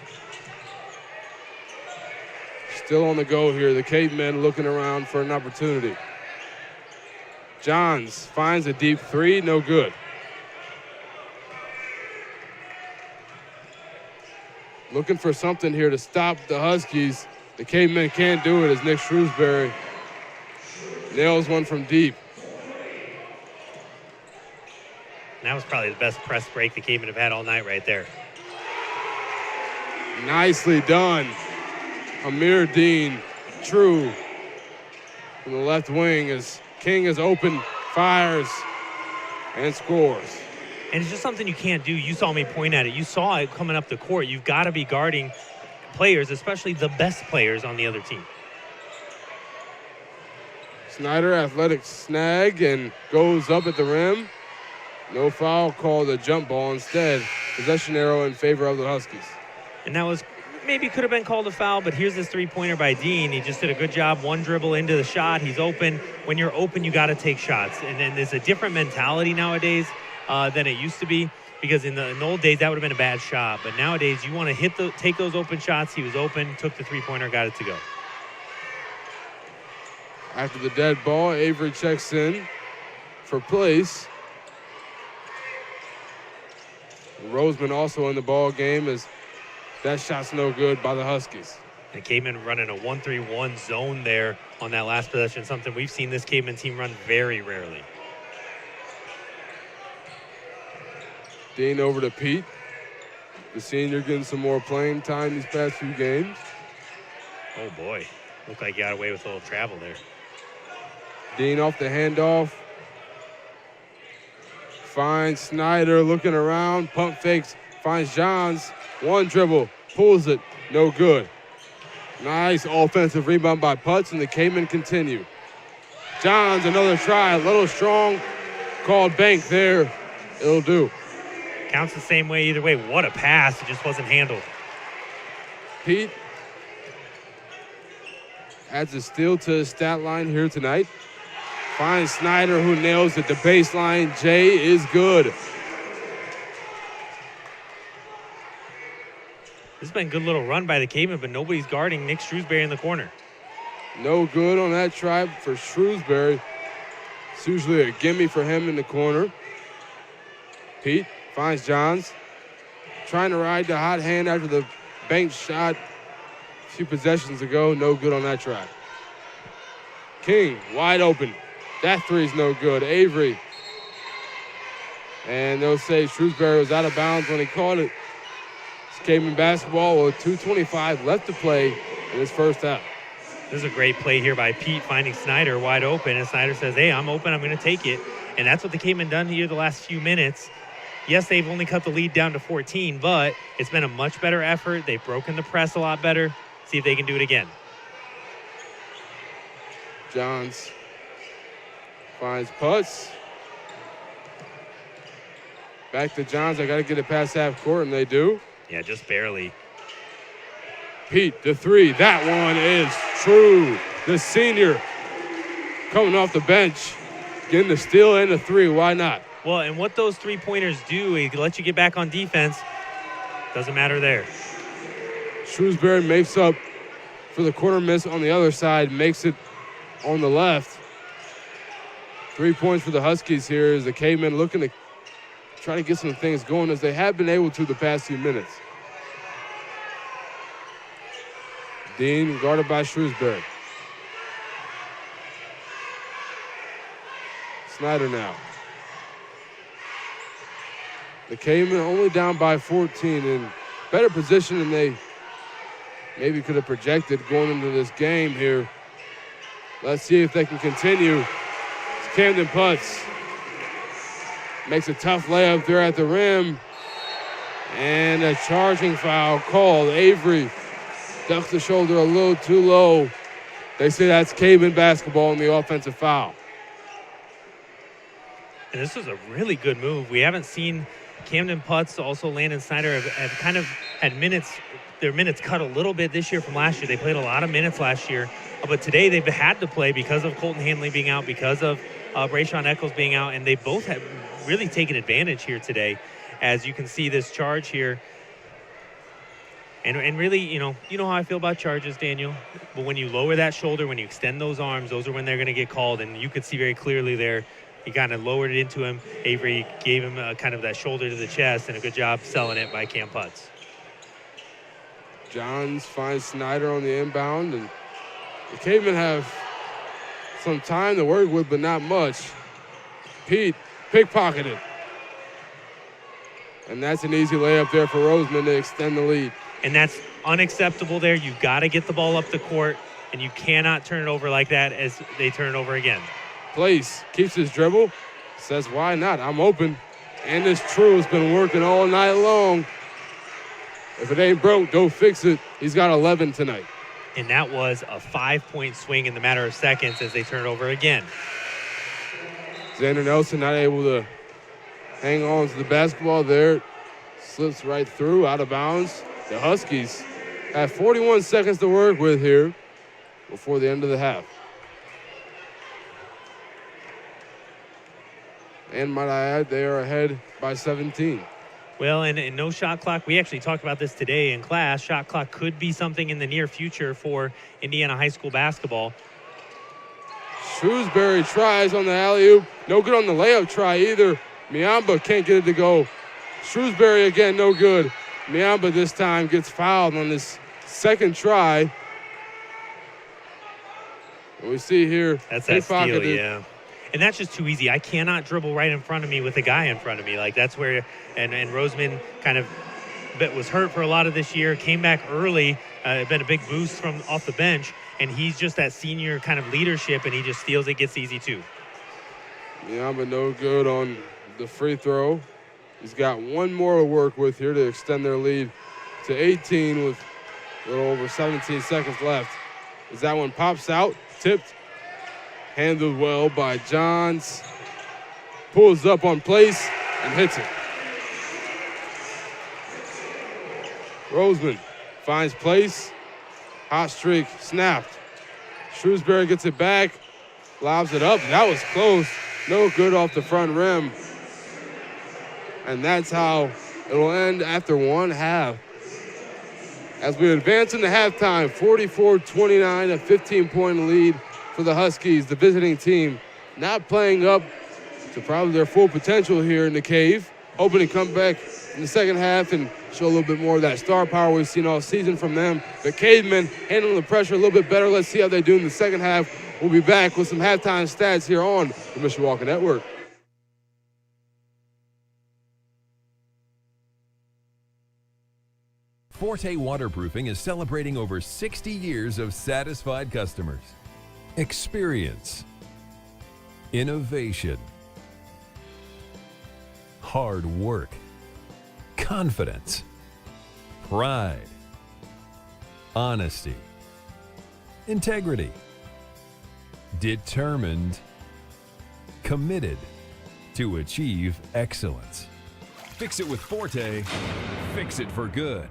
Still on the go here. The Cavemen looking around for an opportunity. Johns finds a deep 3, no good. Looking for something here to stop the Huskies. The Cavemen can't do it as Nick Shrewsbury nails one from deep. That was probably the best press break the Cavemen have had all night right there. Nicely done. Amir Dean, true from the left wing as King is open, fires, and scores. And it's just something you can't do. You saw me point at it. You saw it coming up the court. You've got to be guarding players, especially the best players on the other team. Snyder, athletic snag, and goes up at the rim. No foul called, a jump ball instead. Possession arrow in favor of the Huskies. And that was maybe could have been called a foul, but here's this three-pointer by Dean. He just did a good job. One dribble into the shot. He's open. When you're open, you got to take shots. And then there's a different mentality nowadays than it used to be, because in the old days, that would have been a bad shot. But nowadays, you want to take those open shots. He was open, took the three-pointer, got it to go. After the dead ball, Avery checks in for place. Roseman also in the ball game as that shot's no good by the Huskies. And Caveman running a 1-3-1 zone there on that last possession, something we've seen this Caveman team run very rarely. Dean over to Pete. The senior getting some more playing time these past few games. Oh, boy. Looked like he got away with a little travel there. Dean off the handoff. Finds Snyder looking around. Pump fakes. Finds Johns. One dribble. Pulls it. No good. Nice offensive rebound by Putz, and the Cavemen continue. Johns, another try. A little strong. Called bank there. It'll do. Counts the same way either way. What a pass. It just wasn't handled. Pete adds a steal to his stat line here tonight. Finds Snyder, who nails it. The baseline. Jay is good. This has been a good little run by the Cavemen, but nobody's guarding Nick Shrewsbury in the corner. No good on that try for Shrewsbury. It's usually a gimme for him in the corner. Pete finds Johns. Trying to ride the hot hand after the bank shot a few possessions ago. No good on that try. King wide open. That three's no good. Avery. And they'll say Shrewsbury was out of bounds when he caught it. It's Caveman basketball with 2:25 left to play in this first half. This is a great play here by Pete finding Snyder wide open. And Snyder says, hey, I'm open. I'm going to take it. And that's what the Cavemen done here the last few minutes. Yes, they've only cut the lead down to 14, but it's been a much better effort. They've broken the press a lot better. See if they can do it again. Johns finds Putz. Back to Johns. I got to get it past half court, and they do. Yeah, just barely. Pete, the three. That one is true. The senior coming off the bench, getting the steal and the three. Why not? Well, and what those three-pointers do, it lets you get back on defense. Doesn't matter there. Shrewsbury makes up for the corner miss on the other side, makes it on the left. 3 points for the Huskies here as the Cavemen looking to try to get some things going as they have been able to the past few minutes. Dean guarded by Shrewsbury. Snyder now. The Cavemen only down by 14 in better position than they maybe could have projected going into this game here. Let's see if they can continue. It's Camden Putz. Makes a tough layup there at the rim. And a charging foul called. Avery ducks the shoulder a little too low. They say that's Caveman basketball in the offensive foul. And this was a really good move. We haven't seen Camden Putz, also Landon Snyder, have kind of had their minutes cut a little bit this year from last year. They played a lot of minutes last year, but today they've had to play because of Colton Hanley being out, because of Brayshawn Eccles being out, and they both have really taken advantage here today. As you can see this charge here. And really, you know how I feel about charges, Daniel. But when you lower that shoulder, when you extend those arms, those are when they're going to get called. And you could see very clearly there, he kind of lowered it into him. Avery gave him kind of that shoulder to the chest, and a good job selling it by Cam Putz. Johns finds Snyder on the inbound, and the Cavemen have some time to work with, but not much. Pete pickpocketed. And that's an easy layup there for Roseman to extend the lead. And that's unacceptable there. You got to get the ball up the court, and you cannot turn it over like that as they turn it over again. Place keeps his dribble, says, why not? I'm open. And this true has been working all night long. If it ain't broke, don't fix it. He's got 11 tonight. And that was a 5-point swing in the matter of seconds as they turn it over again. Xander Nelson not able to hang on to the basketball there. Slips right through, out of bounds. The Huskies have 41 seconds to work with here before the end of the half. And might I add, they are ahead by 17. Well, and no shot clock. We actually talked about this today in class. Shot clock could be something in the near future for Indiana high school basketball. Shrewsbury tries on the alley-oop. No good on the layup try either. Miamba can't get it to go. Shrewsbury again, no good. Miamba this time gets fouled on this second try. And we see here, that's that steal, yeah. And that's just too easy. I cannot dribble right in front of me with a guy in front of me. Like that's where, and Roseman kind of was hurt for a lot of this year, came back early, been a big boost from off the bench, and he's just that senior kind of leadership, and he just feels it gets easy too. Yeah, but no good on the free throw. He's got one more to work with here to extend their lead to 18 with a little over 17 seconds left. As that one pops out, tipped, handled well by Johns. Pulls up on place and hits it. Roseman finds place. Hot streak snapped. Shrewsbury gets it back, lobs it up. That was close. No good off the front rim. And that's how it'll end after one half. As we advance into halftime, 44-29, a 15-point lead for the Huskies, the visiting team, not playing up to probably their full potential here in the Cave. Hoping to come back in the second half and show a little bit more of that star power we've seen all season from them. The Cavemen handling the pressure a little bit better. Let's see how they do in the second half. We'll be back with some halftime stats here on the Mishawaka Network. Forte Waterproofing is celebrating over 60 years of satisfied customers. Experience, innovation, hard work, confidence, pride, honesty, integrity, determined, committed to achieve excellence. Fix it with Forte, fix it for good.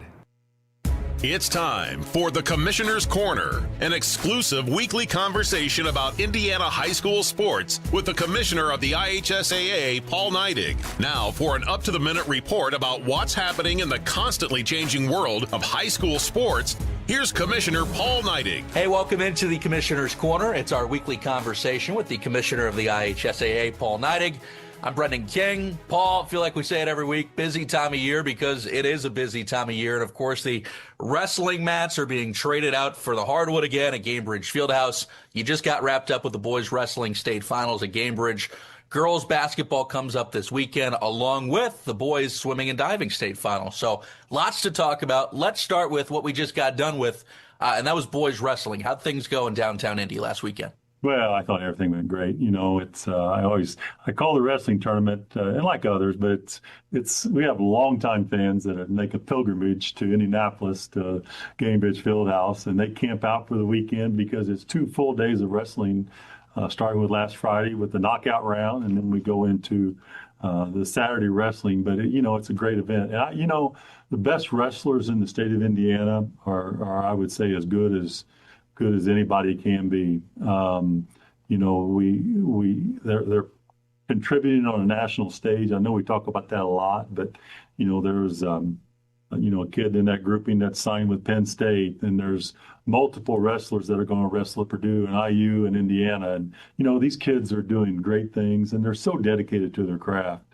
It's time for the Commissioner's Corner, an exclusive weekly conversation about Indiana high school sports with the Commissioner of the IHSAA, Paul Neidig. Now for an up-to-the-minute report about what's happening in the constantly changing world of high school sports, here's Commissioner Paul Neidig. Hey, welcome into the Commissioner's Corner. It's our weekly conversation with the Commissioner of the IHSAA, Paul Neidig. I'm Brendan King. Paul, I feel like we say it every week, busy time of year because it is a busy time of year. And, of course, the wrestling mats are being traded out for the hardwood again at Gamebridge Fieldhouse. You just got wrapped up with the boys wrestling state finals at Gamebridge. Girls basketball comes up this weekend along with the boys swimming and diving state finals. So lots to talk about. Let's start with what we just got done with, and that was boys wrestling. How'd things go in downtown Indy last weekend? Well, I thought everything went great. You know, it's I call the wrestling tournament, and like others, but it's we have longtime fans that make a pilgrimage to Indianapolis to Gamebridge Fieldhouse, and they camp out for the weekend because it's 2 full days of wrestling, starting with last Friday with the knockout round, and then we go into the Saturday wrestling. But it's a great event. And the best wrestlers in the state of Indiana are I would say as good as anybody can be. They're contributing on a national stage. I know we talk about that a lot, but there's a kid in that grouping that's signed with Penn State, and there's multiple wrestlers that are going to wrestle at Purdue and IU and Indiana, and these kids are doing great things, and they're so dedicated to their craft.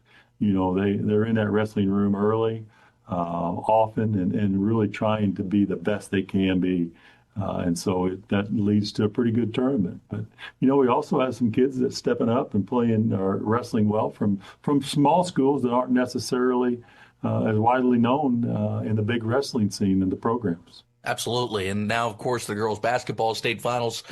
They're in that wrestling room early, often, and really trying to be the best they can be. And so that leads to a pretty good tournament. But, we also have some kids that's stepping up and playing or wrestling well from small schools that aren't necessarily as widely known in the big wrestling scene in the programs. Absolutely. And now, of course, the girls basketball state finals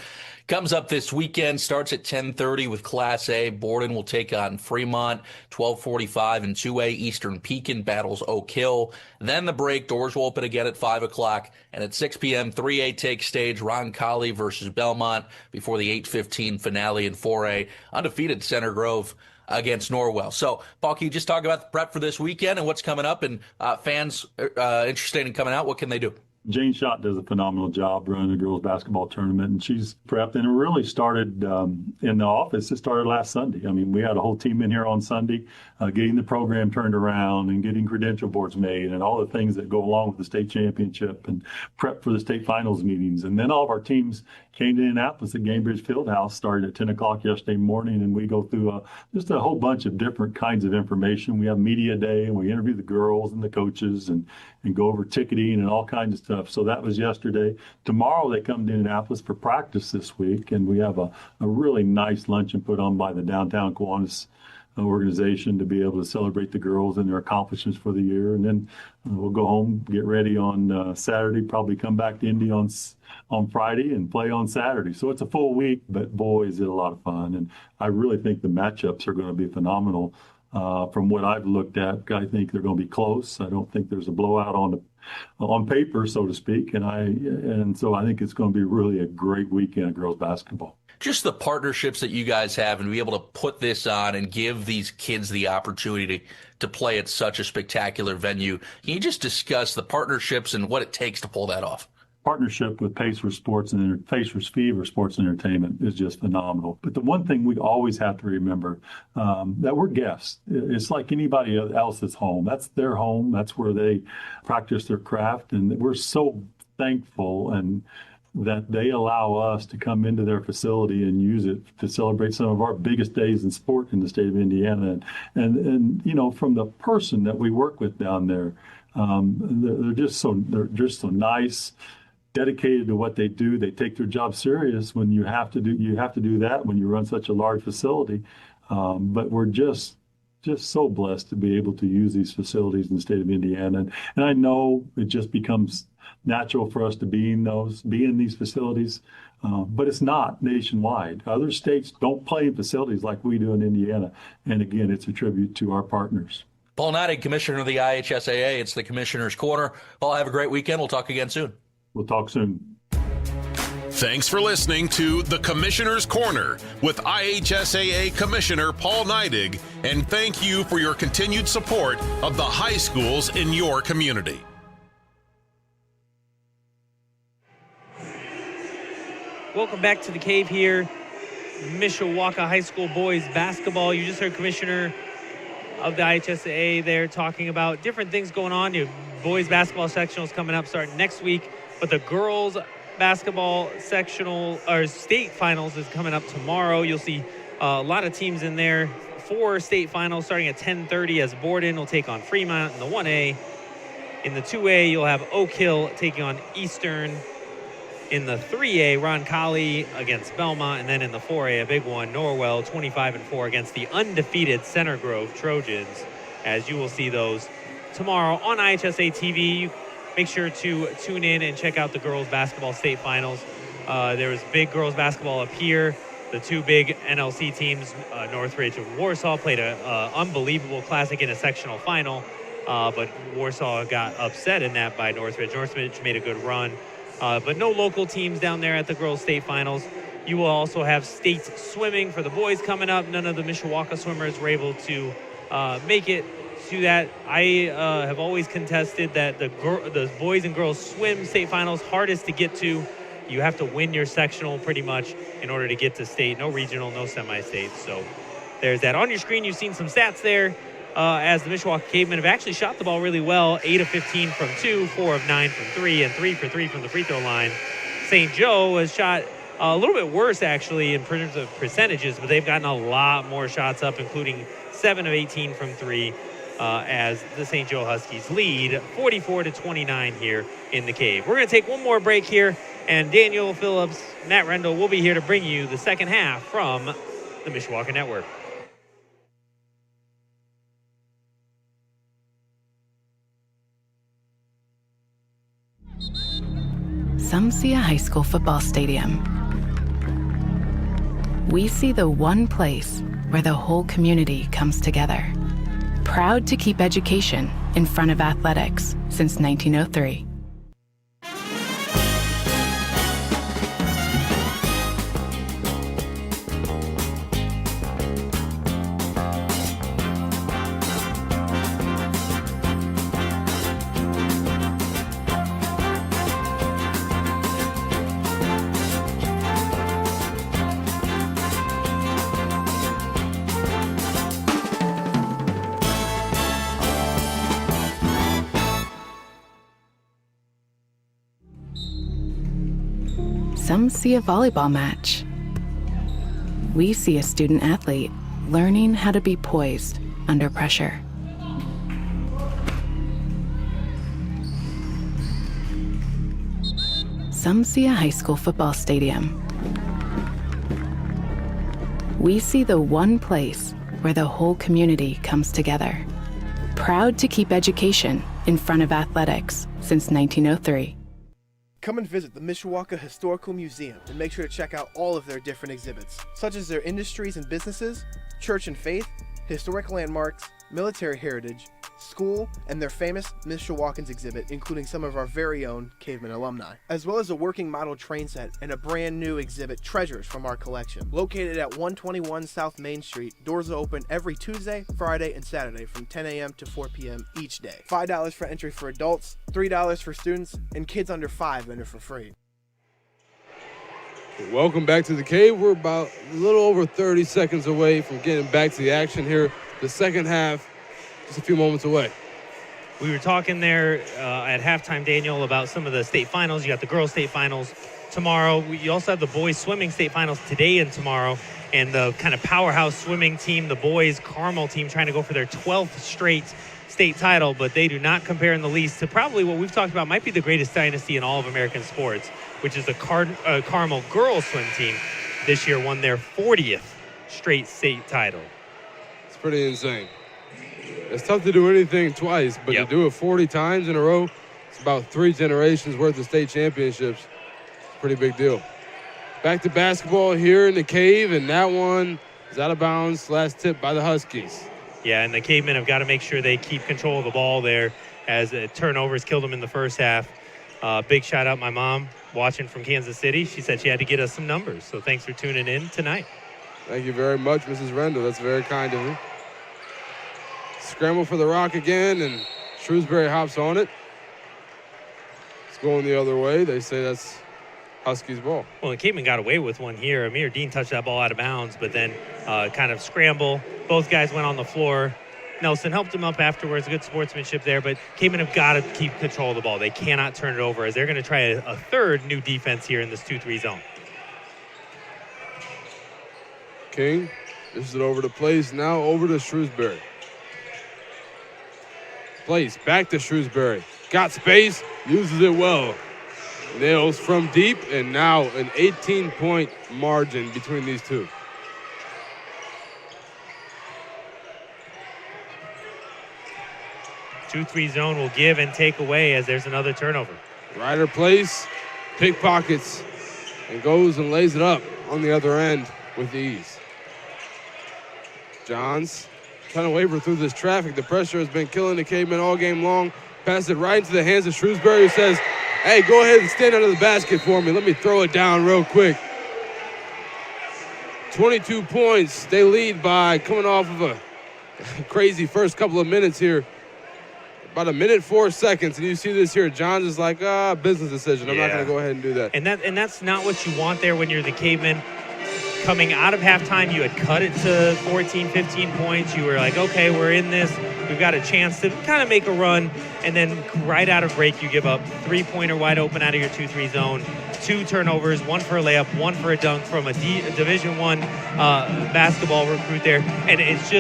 comes up this weekend, starts at 10:30 with Class A. Borden will take on Fremont, 12:45, and 2A Eastern Pekin battles Oak Hill. Then the break, doors will open again at 5 o'clock, and at 6 p.m., 3A takes stage, Roncalli versus Belmont, before the 8:15 finale in 4A, undefeated Center Grove against Norwell. So, Paul, can you just talk about the prep for this weekend and what's coming up, and fans interested in coming out, what can they do? Jane Schott does a phenomenal job running the girls basketball tournament, and she's prepped, and it really started in the office. It started last Sunday. I mean, we had a whole team in here on Sunday getting the program turned around and getting credential boards made and all the things that go along with the state championship and prep for the state finals meetings. And then all of our teams came to Indianapolis at Gamebridge Fieldhouse, started at 10 o'clock yesterday morning, and we go through just a whole bunch of different kinds of information. We have media day, and we interview the girls and the coaches and go over ticketing and all kinds of stuff. stuff. So that was yesterday. Tomorrow they come to Indianapolis for practice this week, and we have a really nice luncheon put on by the Downtown Kiwanis organization to be able to celebrate the girls and their accomplishments for the year. And then we'll go home, get ready on Saturday, probably come back to Indy on Friday and play on Saturday. So it's a full week, but boy, is it a lot of fun. And I really think the matchups are going to be phenomenal. From what I've looked at, I think they're going to be close. I don't think there's a blowout on paper, so to speak. And so I think it's going to be really a great weekend of girls basketball. Just the partnerships that you guys have and be able to put this on and give these kids the opportunity to play at such a spectacular venue. Can you just discuss the partnerships and what it takes to pull that off? Partnership with Pacers Fever Sports Entertainment is just phenomenal. But the one thing we always have to remember, that we're guests. It's like anybody else's home. That's their home. That's where they practice their craft. And we're so thankful and that they allow us to come into their facility and use it to celebrate some of our biggest days in sport in the state of Indiana. And you know, from the person that we work with down there, they're just so nice, dedicated to what they do. They take their job serious when you have to do that when you run such a large facility. But we're just so blessed to be able to use these facilities in the state of Indiana. And I know it just becomes natural for us to be in these facilities, but it's not nationwide. Other states don't play in facilities like we do in Indiana. And again, it's a tribute to our partners. Paul Neidig, Commissioner of the IHSAA. It's the Commissioner's Corner. Paul, have a great weekend. We'll talk again soon. We'll talk soon. Thanks for listening to The Commissioner's Corner with IHSAA Commissioner Paul Neidig, and thank you for your continued support of the high schools in your community. Welcome back to the Cave here. Mishawaka High School boys basketball. You just heard Commissioner of the IHSAA there talking about different things going on. Your boys basketball sectionals coming up starting next week, but the girls basketball sectional or state finals is coming up tomorrow. You'll see a lot of teams in there. 4 state finals starting at 10:30 as Borden will take on Fremont in the 1A. In the 2A, you'll have Oak Hill taking on Eastern. In the 3A, Roncalli against Belmont. And then in the 4A, a big one, Norwell 25-4 against the undefeated Center Grove Trojans. As you will see those tomorrow on IHSA TV. Make sure to tune in and check out the girls basketball state finals. There was big girls basketball up here. The 2 big NLC teams, Northridge and Warsaw, played an unbelievable classic in a sectional final. But Warsaw got upset in that by Northridge. Northridge made a good run. But no local teams down there at the girls' state finals. You will also have state swimming for the boys coming up. None of the Mishawaka swimmers were able to make it to that. I have always contested that the boys and girls swim state finals, hardest to get to. You have to win your sectional pretty much in order to get to state. No regional, no semi-state. So there's that. On your screen, you've seen some stats there. As the Mishawaka Cavemen have actually shot the ball really well. 8 of 15 from 2, 4 of 9 from 3, and 3 for 3 from the free throw line. St. Joe has shot a little bit worse, actually, in terms of percentages, but they've gotten a lot more shots up, including 7 of 18 from 3, as the St. Joe Huskies lead 44-29 here in the Cave. We're going to take one more break here, and Daniel Phillips, Matt Rendell will be here to bring you the second half from the Mishawaka Network. Some see a high school football stadium. We see the one place where the whole community comes together. Proud to keep education in front of athletics since 1903. Some see a volleyball match. We see a student athlete learning how to be poised under pressure. some see a high school football stadium. We see the one place where the whole community comes together. Proud to keep education in front of athletics since 1903. Come and visit the Mishawaka Historical Museum and make sure to check out all of their different exhibits, such as their industries and businesses, church and faith, historic landmarks, military heritage, school, and their famous Mishawakans exhibit, including some of our very own caveman alumni, as well as a working model train set and a brand new exhibit, Treasures from our collection. Located at 121 South Main Street, doors are open every Tuesday, Friday, and Saturday from 10 a.m. to 4 p.m. each day. $5 for entry for adults, $3 for students, and kids under 5 enter for free. Welcome back to the Cave. We're about a little over 30 seconds away from getting back to the action here. The second half, just a few moments away. We were talking there at halftime, Daniel, about some of the state finals. You got the girls' state finals tomorrow. You also have the boys' swimming state finals today and tomorrow. And the kind of powerhouse swimming team, the boys' Carmel team, trying to go for their 12th straight state title, but they do not compare in the least to probably what we've talked about might be the greatest dynasty in all of American sports, which is the Carmel girls swim team. This year won their 40th straight state title. It's pretty insane. It's tough to do anything twice, but to do it 40 times in a row, it's about 3 generations worth of state championships. It's a pretty big deal. Back to basketball here in the Cave, and that one is out of bounds. Last tip by the Huskies. Yeah, and the Cavemen have got to make sure they keep control of the ball there as turnovers killed them in the first half. Big shout out my mom watching from Kansas City. She said she had to get us some numbers, so thanks for tuning in tonight. Thank you very much, Mrs. Rendell. That's very kind of you. Scramble for the rock again, and Shrewsbury hops on it. It's going the other way. They say that's Huskies ball. Well, the Cavemen got away with one here. Amir Dean touched that ball out of bounds, but then kind of scramble. Both guys went on the floor. Nelson helped him up afterwards. Good sportsmanship there, but Cavemen have got to keep control of the ball. They cannot turn it over as they're going to try a third new defense here in this 2-3 zone. King, this is it over to Place, now over to Shrewsbury. Place, back to Shrewsbury. Got space, uses it well. Nails from deep, and now an 18-point margin between these two. Two-3 zone will give and take away as there's another turnover. Ryder Place, pickpockets, and goes and lays it up on the other end with ease. Johns trying to waver through this traffic. The pressure has been killing the Cavemen all game long. Pass it right into the hands of Shrewsbury, who says, hey, go ahead and stand under the basket for me. Let me throw it down real quick. 22 points. They lead by coming off of a crazy first couple of minutes here. About 1 minute 4 seconds, and you see this here. Johns is like, business decision. I'm not going to go ahead and do that. And that's not what you want there when you're the Cavemen. Coming out of halftime, you had cut it to 14, 15 points. You were like, okay, we're in this. We've got a chance to kind of make a run. And then right out of break, you give up 3-pointer wide open out of your 2-3 zone. 2 turnovers, 1 for a layup, 1 for a dunk from a Division I basketball recruit there. And it's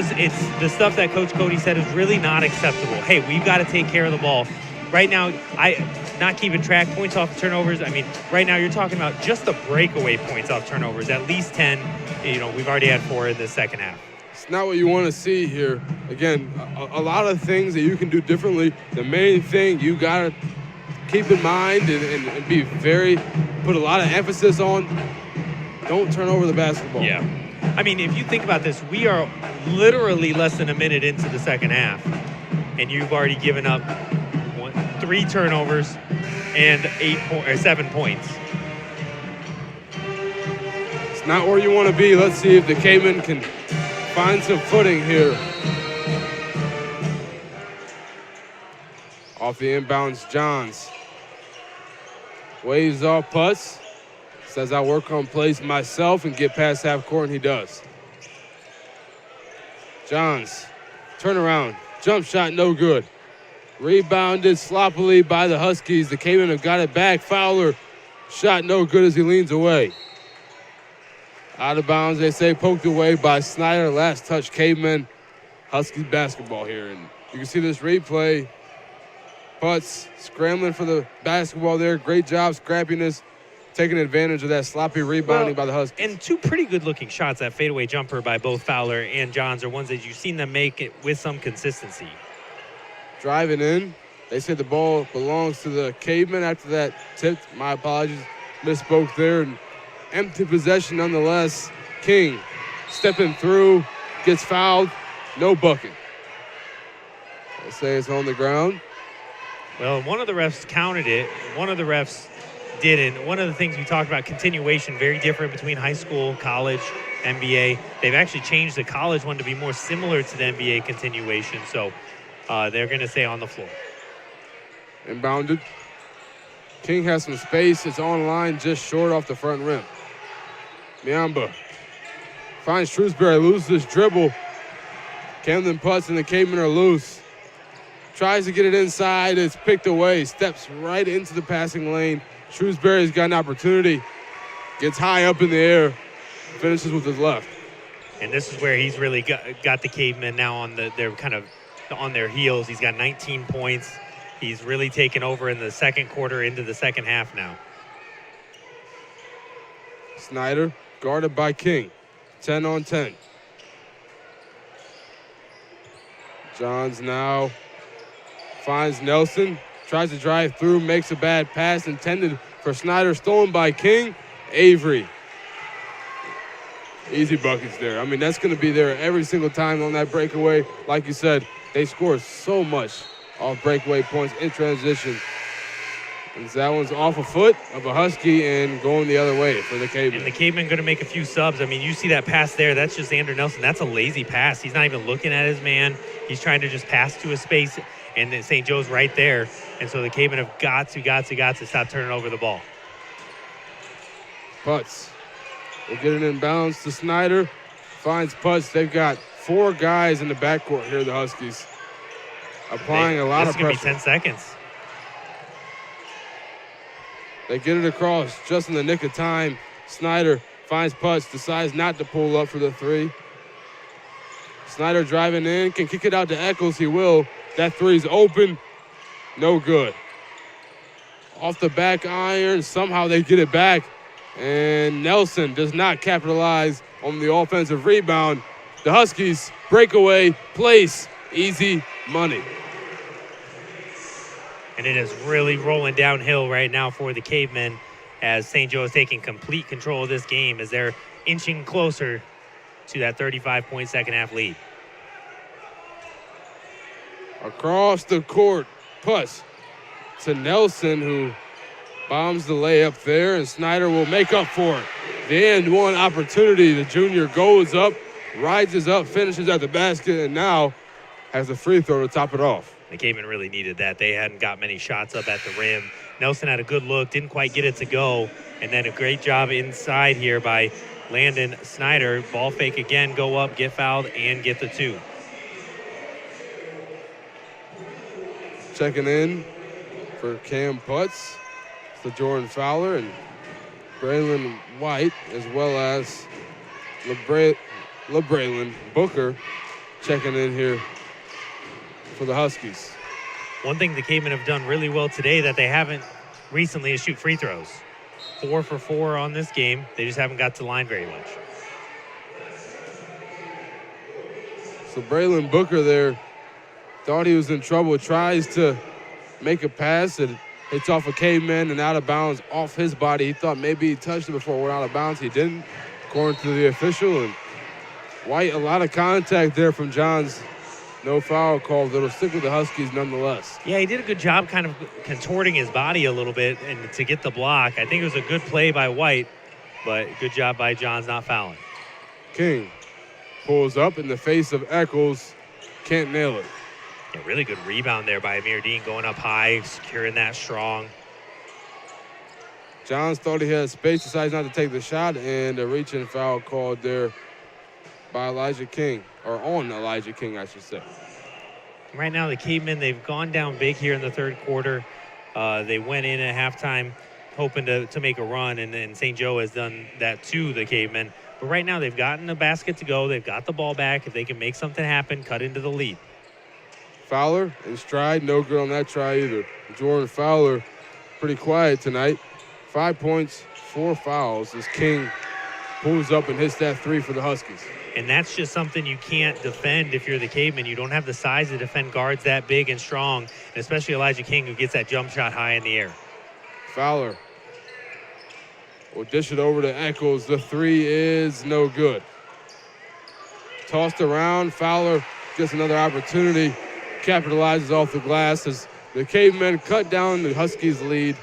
the stuff that Coach Cody said is really not acceptable. Hey, we've got to take care of the ball. Right now, not keeping track, points off turnovers. I mean, right now you're talking about just the breakaway points off turnovers, at least 10. We've already had 4 in the second half. It's not what you want to see here. Again, a lot of things that you can do differently. The main thing you got to keep in mind and be put a lot of emphasis on, don't turn over the basketball. Yeah. I mean, if you think about this, we are literally less than a minute into the second half, and you've already given up 3 turnovers and 7 points. It's not where you want to be. Let's see if the Cavemen can find some footing here. Off the inbounds, Johns. Waves off Putz. Says I'll work on plays myself and get past half court, and he does. Johns, turn around. Jump shot, no good. Rebounded sloppily by the Huskies. The Cavemen have got it back. Fowler, shot no good as he leans away. Out of bounds, they say, poked away by Snyder. Last touch, Cavemen. Huskies basketball here. And you can see this replay. Putz scrambling for the basketball there. Great job, scrappiness taking advantage of that sloppy rebounding by the Huskies. And two pretty good-looking shots. That fadeaway jumper by both Fowler and Johns are ones that you've seen them make it with some consistency. Driving in. They say the ball belongs to the Cavemen after that tip. My apologies. Misspoke there. And empty possession nonetheless. King stepping through, gets fouled, no bucket. They say it's on the ground. Well, one of the refs counted it. One of the refs didn't. One of the things we talked about, continuation, very different between high school, college, NBA. They've actually changed the college one to be more similar to the NBA continuation. So they're going to stay on the floor. Inbounded. King has some space. It's on line just short off the front rim. Miamba finds Shrewsbury, loses his dribble. Camden Putz and the Cavemen are loose. Tries to get it inside. It's picked away. Steps right into the passing lane. Shrewsbury's got an opportunity. Gets high up in the air. Finishes with his left. And this is where he's really got the Cavemen now on they're kind of on their heels. He's got 19 points. He's really taken over in the second quarter into the second half now. Snyder guarded by King. 10 on 10. Johns now finds Nelson. Tries to drive through, makes a bad pass intended for Snyder. Stolen by King. Avery. Easy buckets there. I mean, that's going to be there every single time on that breakaway. Like you said, they score so much off breakaway points in transition. And that one's off a foot of a Husky and going the other way for the Cavemen. And the Cavemen going to make a few subs. I mean, you see that pass there. That's just Andrew Nelson. That's a lazy pass. He's not even looking at his man. He's trying to just pass to a space, and then St. Joe's right there. And so the Cavemen have got to stop turning over the ball. Putz will get it in bounds to Snyder. Finds Putz. They've got 4 guys in the backcourt here, the Huskies. Applying a lot of pressure. This is going to be 10 seconds. They get it across just in the nick of time. Snyder finds Putz, decides not to pull up for the 3. Snyder driving in, can kick it out to Eccles, he will. That 3's open, no good. Off the back iron, somehow they get it back. And Nelson does not capitalize on the offensive rebound. The Huskies breakaway, place, easy money. And it is really rolling downhill right now for the Cavemen as St. Joe is taking complete control of this game as they're inching closer to that 35-point second-half lead. Across the court, Putz to Nelson, who bombs the layup there, and Snyder will make up for it. The end one opportunity. The junior goes up, rises up, finishes at the basket, and now has a free throw to top it off. The Cavemen really needed that. They hadn't got many shots up at the rim. Nelson had a good look, didn't quite get it to go, and then a great job inside here by Landon Snyder. Ball fake again, go up, get fouled, and get the 2. Checking in for Cam Putz, to Jordan Fowler and Braylon White, as well as LeBraylon Booker checking in here for the Huskies. One thing the Cavemen have done really well today that they haven't recently is shoot free throws. 4 for 4 on this game. They just haven't got to the line very much. So Braylon Booker there thought he was in trouble, tries to make a pass and hits off a Caveman and out of bounds off his body. He thought maybe he touched it before it went out of bounds. He didn't, according to the official. And White, a lot of contact there from Johns. No foul called. It'll stick with the Huskies nonetheless. Yeah, he did a good job kind of contorting his body a little bit and to get the block. I think it was a good play by White, but good job by Johns not fouling. King pulls up in the face of Eccles. Can't nail it. Yeah, really good rebound there by Amir Dean going up high, securing that strong. Johns thought he had space, decides not to take the shot, and a reach-in foul called there by Elijah King, or on Elijah King, I should say. Right now, the Cavemen, they've gone down big here in the third quarter. They went in at halftime hoping to make a run, and St. Joe has done that to the Cavemen. But right now, they've gotten the basket to go. They've got the ball back. If they can make something happen, cut into the lead. Fowler in stride, no good on that try either. Jordan Fowler, pretty quiet tonight. 5 points, 4 fouls as King pulls up and hits that 3 for the Huskies. And that's just something you can't defend if you're the Cavemen. You don't have the size to defend guards that big and strong, and especially Elijah King, who gets that jump shot high in the air. Fowler will dish it over to Eccles. The 3 is no good. Tossed around. Fowler gets another opportunity. Capitalizes off the glass as the Cavemen cut down the Huskies' lead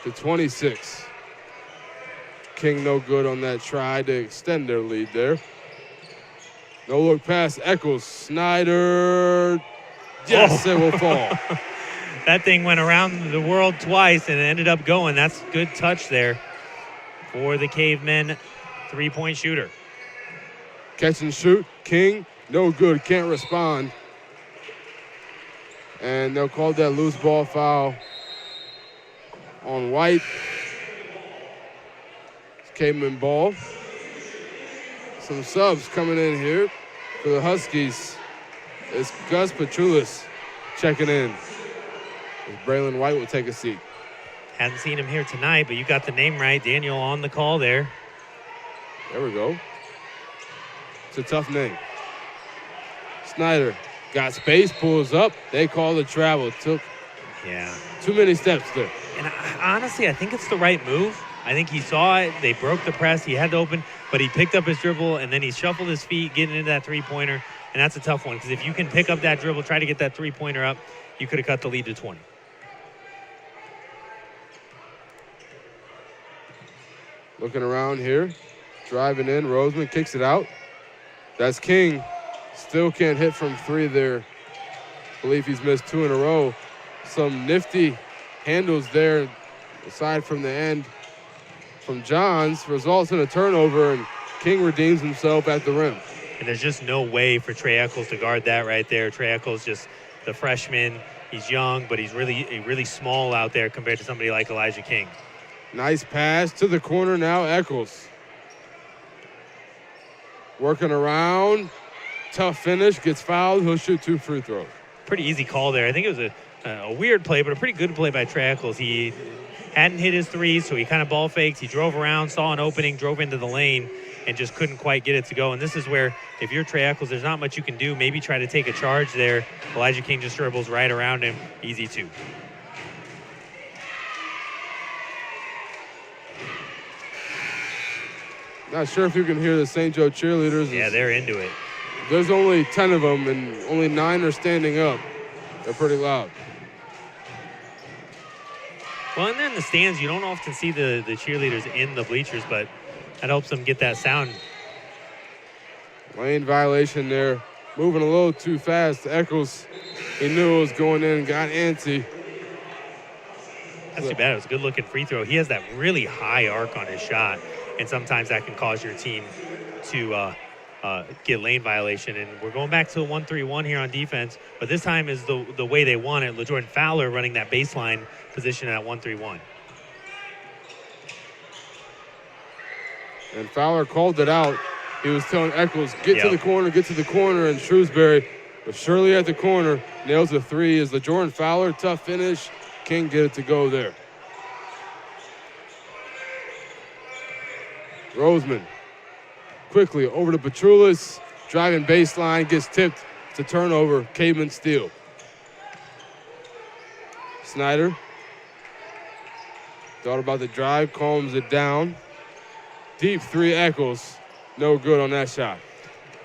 to 26. King no good on that try to extend their lead there. No look pass. Eccles. Snyder. Yes, It will fall. That thing went around the world twice and it ended up going. That's a good touch there for the Cavemen 3-point shooter. Catch and shoot. King, no good. Can't respond. And they'll call that loose ball foul on White. It's Caveman ball. Some subs coming in here for the Huskies. It's Gus Petrulis checking in. Braylon White will take a seat. Hadn't seen him here tonight, but you got the name right. Daniel on the call there. There we go. It's a tough name. Snyder got space, pulls up. They call the travel. Took too many steps there. And honestly, I think it's the right move. I think he saw it. They broke the press. He had to open, but he picked up his dribble, and then he shuffled his feet, getting into that three-pointer, and that's a tough one because if you can pick up that dribble, try to get that three-pointer up, you could have cut the lead to 20. Looking around here, driving in. Roseman kicks it out. That's King. Still can't hit from 3 there. I believe he's missed 2 in a row. Some nifty handles there, aside from the end from Johns, results in a turnover, and King redeems himself at the rim. And there's just no way for Trey Eccles to guard that right there. Trey Eccles, just the freshman. He's young, but he's really small out there compared to somebody like Elijah King. Nice pass to the corner now, Eccles. Working around, tough finish, gets fouled, he'll shoot 2 free throws. Pretty easy call there. I think it was a weird play, but a pretty good play by Trey Eccles. He hadn't hit his threes, so he kind of ball faked. He drove around, saw an opening, drove into the lane, and just couldn't quite get it to go. And this is where, if you're Trey Eccles, there's not much you can do. Maybe try to take a charge there. Elijah King just dribbles right around him. Easy 2. Not sure if you can hear the St. Joe cheerleaders. Yeah, they're into it. There's only 10 of them, and only 9 are standing up. They're pretty loud. Well, and then in the stands, you don't often see the cheerleaders in the bleachers, but that helps them get that sound. Lane violation there. Moving a little too fast. Eccles, he knew it was going in, got antsy. That's too bad. It was a good-looking free throw. He has that really high arc on his shot, and sometimes that can cause your team to get lane violation. And we're going back to a 1-3-1 here on defense, but this time is the way they want it. LaJordan Fowler running that baseline position at 1-3-1. And Fowler called it out. He was telling Eccles, get to the corner, and Shrewsbury was surely at the corner. Nails the 3 as LaJordan Fowler, tough finish. Can't get it to go there. Roseman quickly over to Petrulis, driving baseline, gets tipped. It's a turnover. Caveman steal. Snyder thought about the drive, calms it down. Deep 3, Eccles. No good on that shot.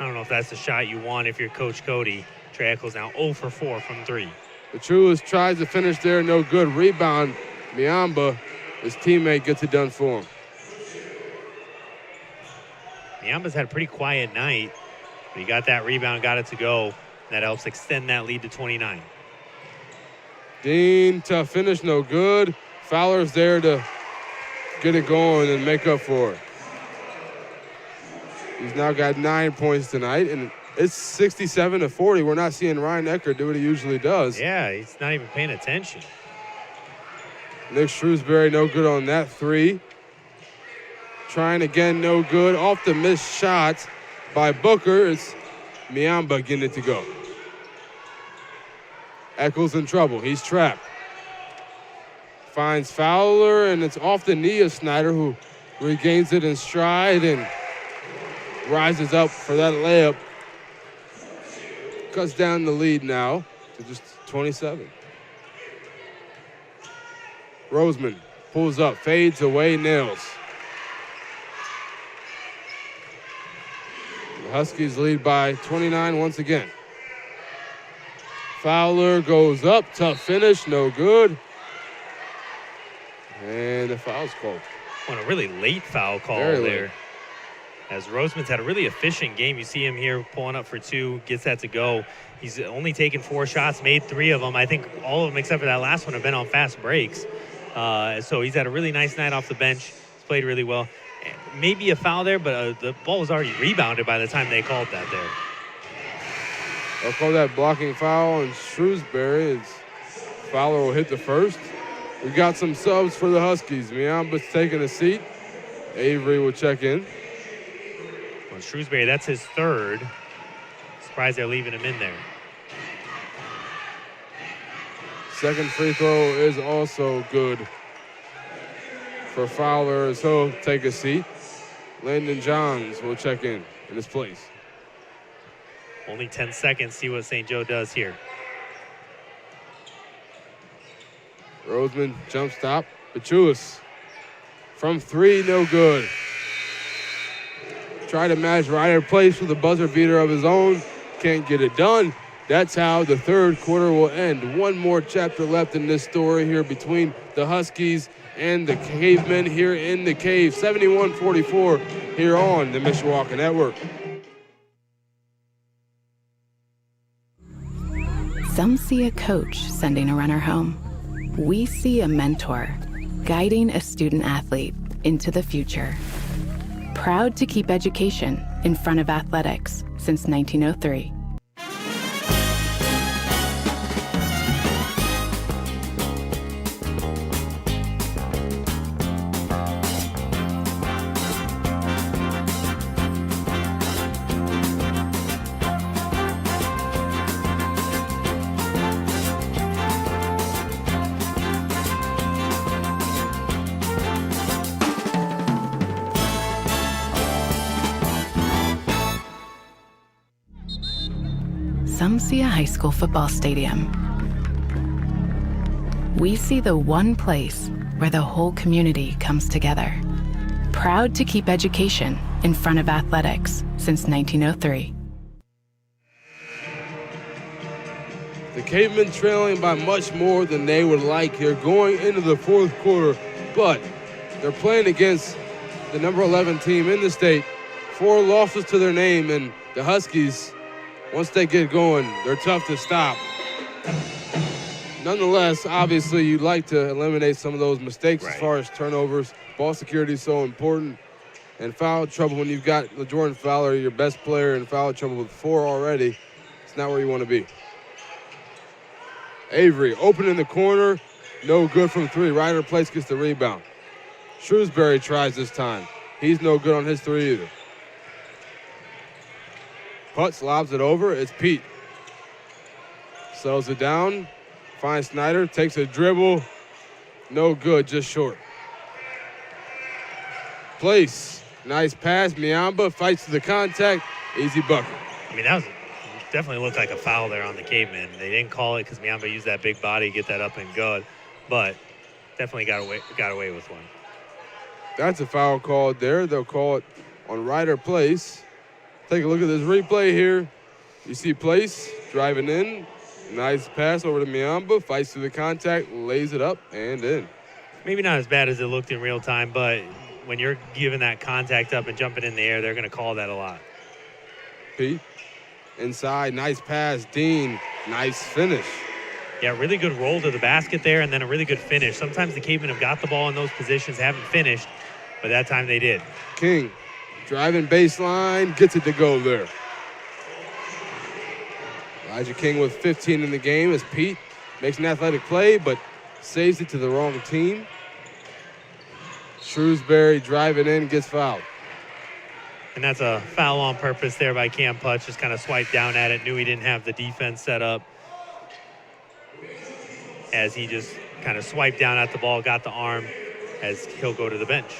I don't know if that's the shot you want if you're Coach Cody. Trey Eccles now 0 for 4 from 3. Petrulis tries to finish there, no good. Rebound, Miamba. His teammate gets it done for him. Miamba's had a pretty quiet night, but he got that rebound, got it to go. That helps extend that lead to 29. Dean, tough finish, no good. Fowler's there to get it going and make up for it. He's now got 9 points tonight, and it's 67-40. We're not seeing Ryan Eckert do what he usually does. Yeah, he's not even paying attention. Nick Shrewsbury, no good on that 3. Trying again, no good. Off the missed shot by Booker. It's Miamba getting it to go. Eccles in trouble. He's trapped. finds Fowler, and it's off the knee of Snyder, who regains it in stride and rises up for that layup. Cuts down the lead now to just 27. Roseman pulls up, fades away, nails. The Huskies lead by 29 once again. Fowler goes up, tough finish, no good. And the foul's called. On a really late foul call Very there. late. As Roseman's had a really efficient game. You see him here pulling up for 2, gets that to go. He's only taken 4 shots, made 3 of them. I think all of them except for that last one have been on fast breaks. So he's had a really nice night off the bench. He's played really well. Maybe a foul there, but the ball was already rebounded by the time they called that there. They'll call that blocking foul on Shrewsbury. Fowler will hit the first. We got some subs for the Huskies. Miamba's taking a seat. Avery will check in. Well, Shrewsbury, that's his 3rd. Surprised they're leaving him in there. Second free throw is also good for Fowler, so he'll take a seat. Landon Johns will check in his place. Only 10 seconds. See what St. Joe does here. Roseman, jump stop. Bachulis from 3, no good. Try to match Ryder Place with a buzzer beater of his own. Can't get it done. That's how the 3rd quarter will end. One more chapter left in this story here between the Huskies and the Cavemen here in the Cave. 71-44 here on the Mishawaka Network. Some see a coach sending a runner home. We see a mentor guiding a student athlete into the future. Proud to keep education in front of athletics since 1903. Some see a high school football stadium. We see the one place where the whole community comes together. Proud to keep education in front of athletics since 1903. The Cavemen trailing by much more than they would like here going into the 4th quarter, but they're playing against the number 11 team in the state. 4 losses to their name, and the Huskies, once they get going, they're tough to stop. Nonetheless, obviously, you'd like to eliminate some of those mistakes as far as turnovers. Ball security is so important. And foul trouble, when you've got LaJordan Fowler, your best player, in foul trouble with 4 already, it's not where you want to be. Avery, open in the corner, no good from 3. Ryder Place gets the rebound. Shrewsbury tries this time. He's no good on his 3 either. Putz lobs it over. It's Pete. Settles it down. Finds Snyder. Takes a dribble. No good. Just short. Place. Nice pass. Miamba fights to the contact. Easy bucket. I mean, that was definitely looked like a foul there on the Cavemen. They didn't call it because Miamba used that big body to get that up and good, but definitely got away with one. That's a foul called there. They'll call it on Ryder Place. Take a look at this replay here. You see Place driving in. Nice pass over to Miamba. Fights through the contact, lays it up, and in. Maybe not as bad as it looked in real time, but when you're giving that contact up and jumping in the air, they're going to call that a lot. Pete, inside, nice pass. Dean, nice finish. Yeah, really good roll to the basket there, and then a really good finish. Sometimes the Cavemen have got the ball in those positions, haven't finished, but that time they did. King, driving baseline, gets it to go there. Elijah King with 15 in the game as Pete makes an athletic play, but saves it to the wrong team. Shrewsbury driving in, gets fouled. And that's a foul on purpose there by Cam Putz. Just kind of swiped down at it, knew he didn't have the defense set up, as he just kind of swiped down at the ball, got the arm, as he'll go to the bench.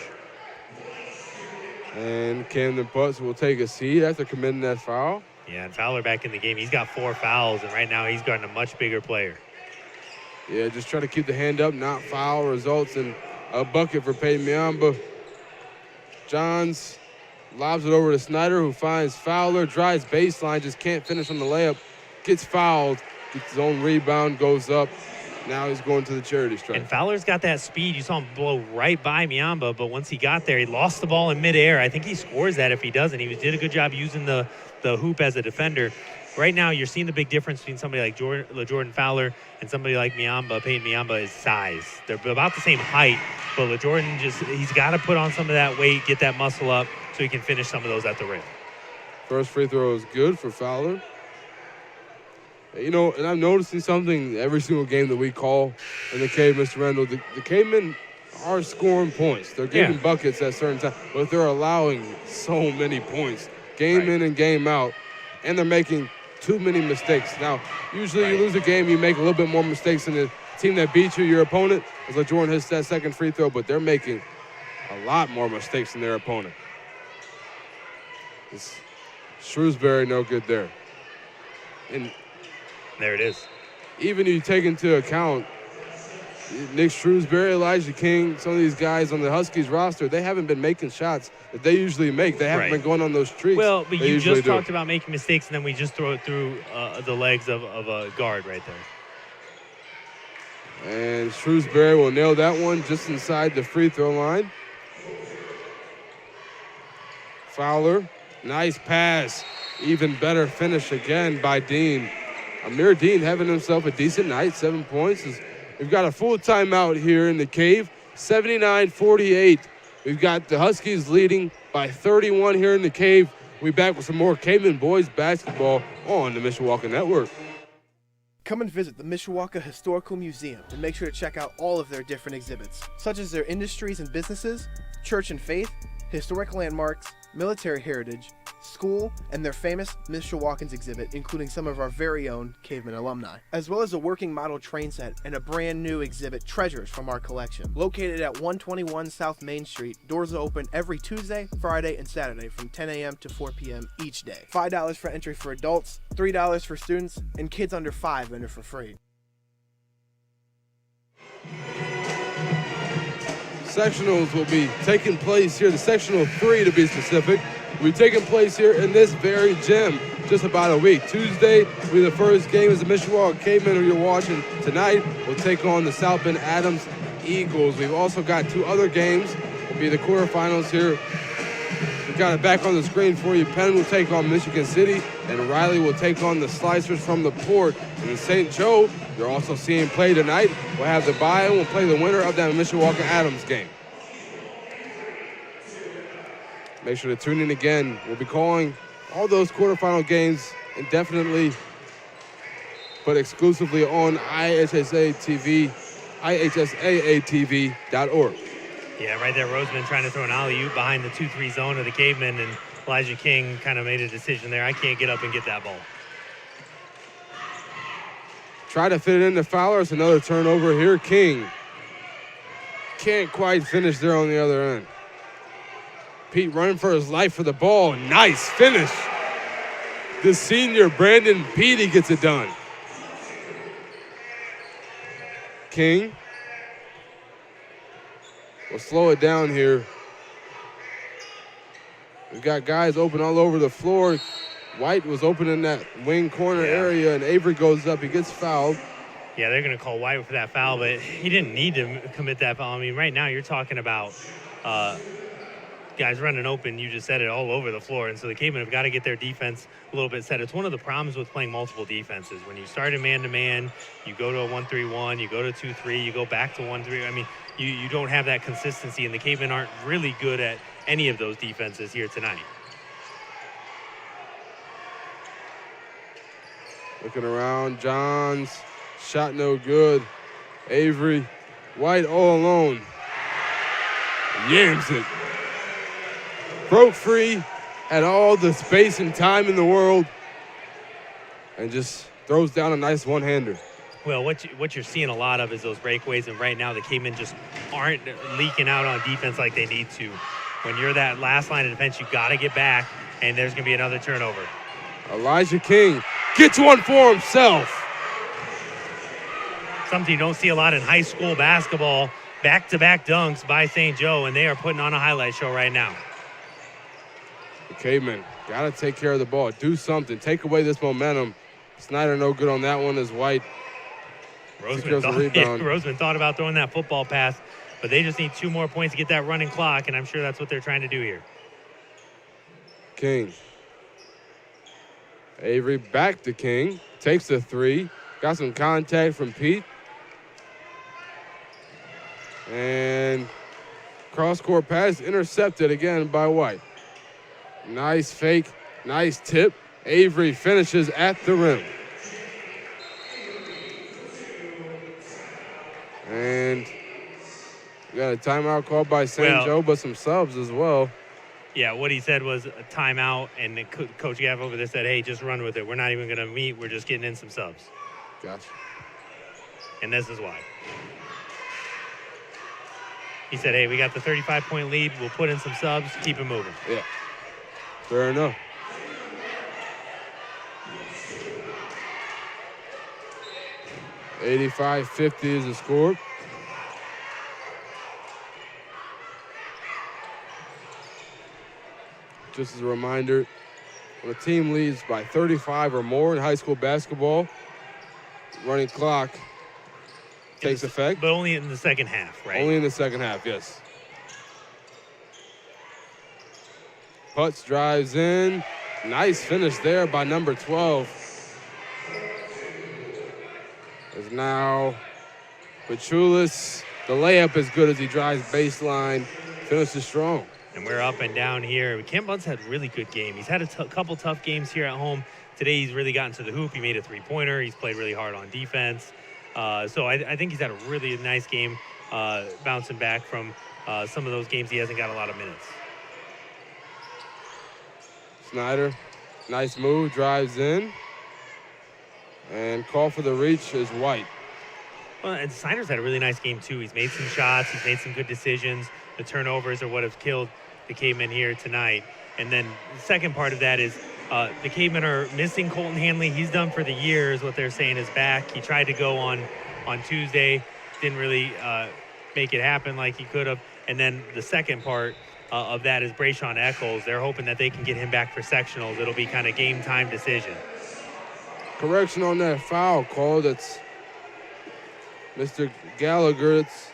And Camden Butts will take a seat after committing that foul. Yeah, and Fowler back in the game. He's got 4 fouls, and right now he's guarding a much bigger player. Yeah, just try to keep the hand up, not foul. Results in a bucket for Peyton Miamba. Johns lobs it over to Snyder, who finds Fowler, drives baseline, just can't finish on the layup. Gets fouled, gets his own rebound, goes up. Now he's going to the charity stripe. And Fowler's got that speed. You saw him blow right by Miamba, but once he got there, he lost the ball in midair. I think he scores that if he doesn't. He did a good job using the hoop as a defender. Right now, you're seeing the big difference between somebody like LaJordan Fowler and somebody like Miamba. Peyton Miamba is size. They're about the same height, but LaJordan he's got to put on some of that weight, get that muscle up so he can finish some of those at the rim. First free throw is good for Fowler. You know, and I'm noticing something every single game that we call in the Cave, Mr. Randall. The Cavemen are scoring points. They're getting buckets at certain times, but they're allowing so many points game in and game out, and they're making too many mistakes. Now, usually you lose a game, you make a little bit more mistakes than the team that beat you, your opponent, as LaJordan hits that second free throw, but they're making a lot more mistakes than their opponent. It's Shrewsbury no good there. And there it is. Even you take into account Nick Shrewsbury, Elijah King, some of these guys on the Huskies roster, they haven't been making shots that they usually make. They haven't been going on those streaks. Well, but you just talked about making mistakes, and then we just throw it through the legs of a guard right there. And Shrewsbury will nail that one just inside the free throw line. Fowler, nice pass. Even better finish again by Dean. Amir Dean having himself a decent night, 7 points. We've got a full timeout here in the Cave, 79-48. We've got the Huskies leading by 31 here in the Cave. We'll be back with some more Caveman boys basketball on the Mishawaka Network. Come and visit the Mishawaka Historical Museum and make sure to check out all of their different exhibits, such as their industries and businesses, church and faith, historic landmarks, military heritage, school, and their famous Mishawakans exhibit, including some of our very own Caveman alumni, as well as a working model train set and a brand new exhibit, Treasures from our collection. Located at 121 South Main Street, doors are open every Tuesday, Friday, and Saturday from 10 a.m. to 4 p.m. each day. $5 for entry for adults, $3 for students, and kids under 5 enter for free. Sectionals will be taking place here, the sectional 3 to be specific, will be taking place here in this very gym just about a week. Tuesday will be the first game as the Mishawaka Cavemen, who you're watching tonight, will take on the South Bend Adams Eagles. We've also got 2 other games. Will be the quarterfinals here. We've got it back on the screen for you. Penn will take on Michigan City, and Riley will take on the Slicers from the Port. And in St. Joe, you're also seeing play tonight. We'll have the bye, and we'll play the winner of that Mishawaka Adams game. Make sure to tune in again. We'll be calling all those quarterfinal games indefinitely, but exclusively on IHSA TV, IHSAATV.org. Yeah, right there, Roseman trying to throw an alley-oop behind the 2-3 zone of the Cavemen, and Elijah King kind of made a decision there. I can't get up and get that ball. Try to fit it into Fowler. It's another turnover here. King can't quite finish there on the other end. Pete running for his life for the ball. Nice finish. The senior, Brandon Petey, gets it done. King will slow it down here. We've got guys open all over the floor. White was open in that wing corner area, and Avery goes up. He gets fouled. Yeah, they're going to call White for that foul, but he didn't need to commit that foul. I mean, right now you're talking about guys running open, you just said it, all over the floor. And so the Cavemen have got to get their defense a little bit set. It's one of the problems with playing multiple defenses. When you start in man-to-man, you go to a 1-3-1, you go to 2-3, you go back to 1-3. I mean, you don't have that consistency, and the Cavemen aren't really good at any of those defenses here tonight. Looking around, Johns, shot no good. Avery, White all alone. Yams it. Broke free, had all the space and time in the world, and just throws down a nice one-hander. Well, what you're seeing a lot of is those breakaways, and right now the Cavemen just aren't leaking out on defense like they need to. When you're that last line of defense, you got to get back, and there's going to be another turnover. Elijah King gets one for himself. Something you don't see a lot in high school basketball. Back-to-back dunks by St. Joe, and they are putting on a highlight show right now. The Cavemen got to take care of the ball. Do something. Take away this momentum. Snyder no good on that one as White secures the rebound. Roseman thought about throwing that football pass, but they just need 2 more points to get that running clock, and I'm sure that's what they're trying to do here. King. Avery back to King. Takes the 3. Got some contact from Pete. And cross-court pass intercepted again by White. Nice fake, nice tip. Avery finishes at the rim. And we got a timeout called by St. Joe, but some subs as well. Yeah, what he said was a timeout, and Coach Gav over there said, hey, just run with it. We're not even going to meet. We're just getting in some subs. Gotcha. And this is why. He said, hey, we got the 35-point lead. We'll put in some subs. Keep it moving. Yeah. Fair enough. $85-50 is the score. Just as a reminder, when a team leads by 35 or more in high school basketball, running clock takes effect. But only in the second half, right? Only in the second half, yes. Putz drives in. Nice finish there by number 12. Is now Pachulis. The layup is good as he drives baseline. Finishes strong. And we're up and down here. Cam Bunt's had a really good game. He's had a couple tough games here at home. Today he's really gotten to the hoop. He made a 3-pointer. He's played really hard on defense. So I think he's had a really nice game bouncing back from some of those games he hasn't got a lot of minutes. Snyder, nice move, drives in. And call for the reach is White. Well, and Snyder's had a really nice game, too. He's made some shots. He's made some good decisions. The turnovers are what have killed the Cavemen here tonight. And then the second part of that is the Cavemen are missing Colton Hanley. He's done for the year, is what they're saying, is back. He tried to go on Tuesday. Didn't really make it happen like he could have. And then the second part of that is Brayshawn Eccles. They're hoping that they can get him back for sectionals. It'll be kind of game time decision. Correction on that foul call. That's Mr. Gallagher. It's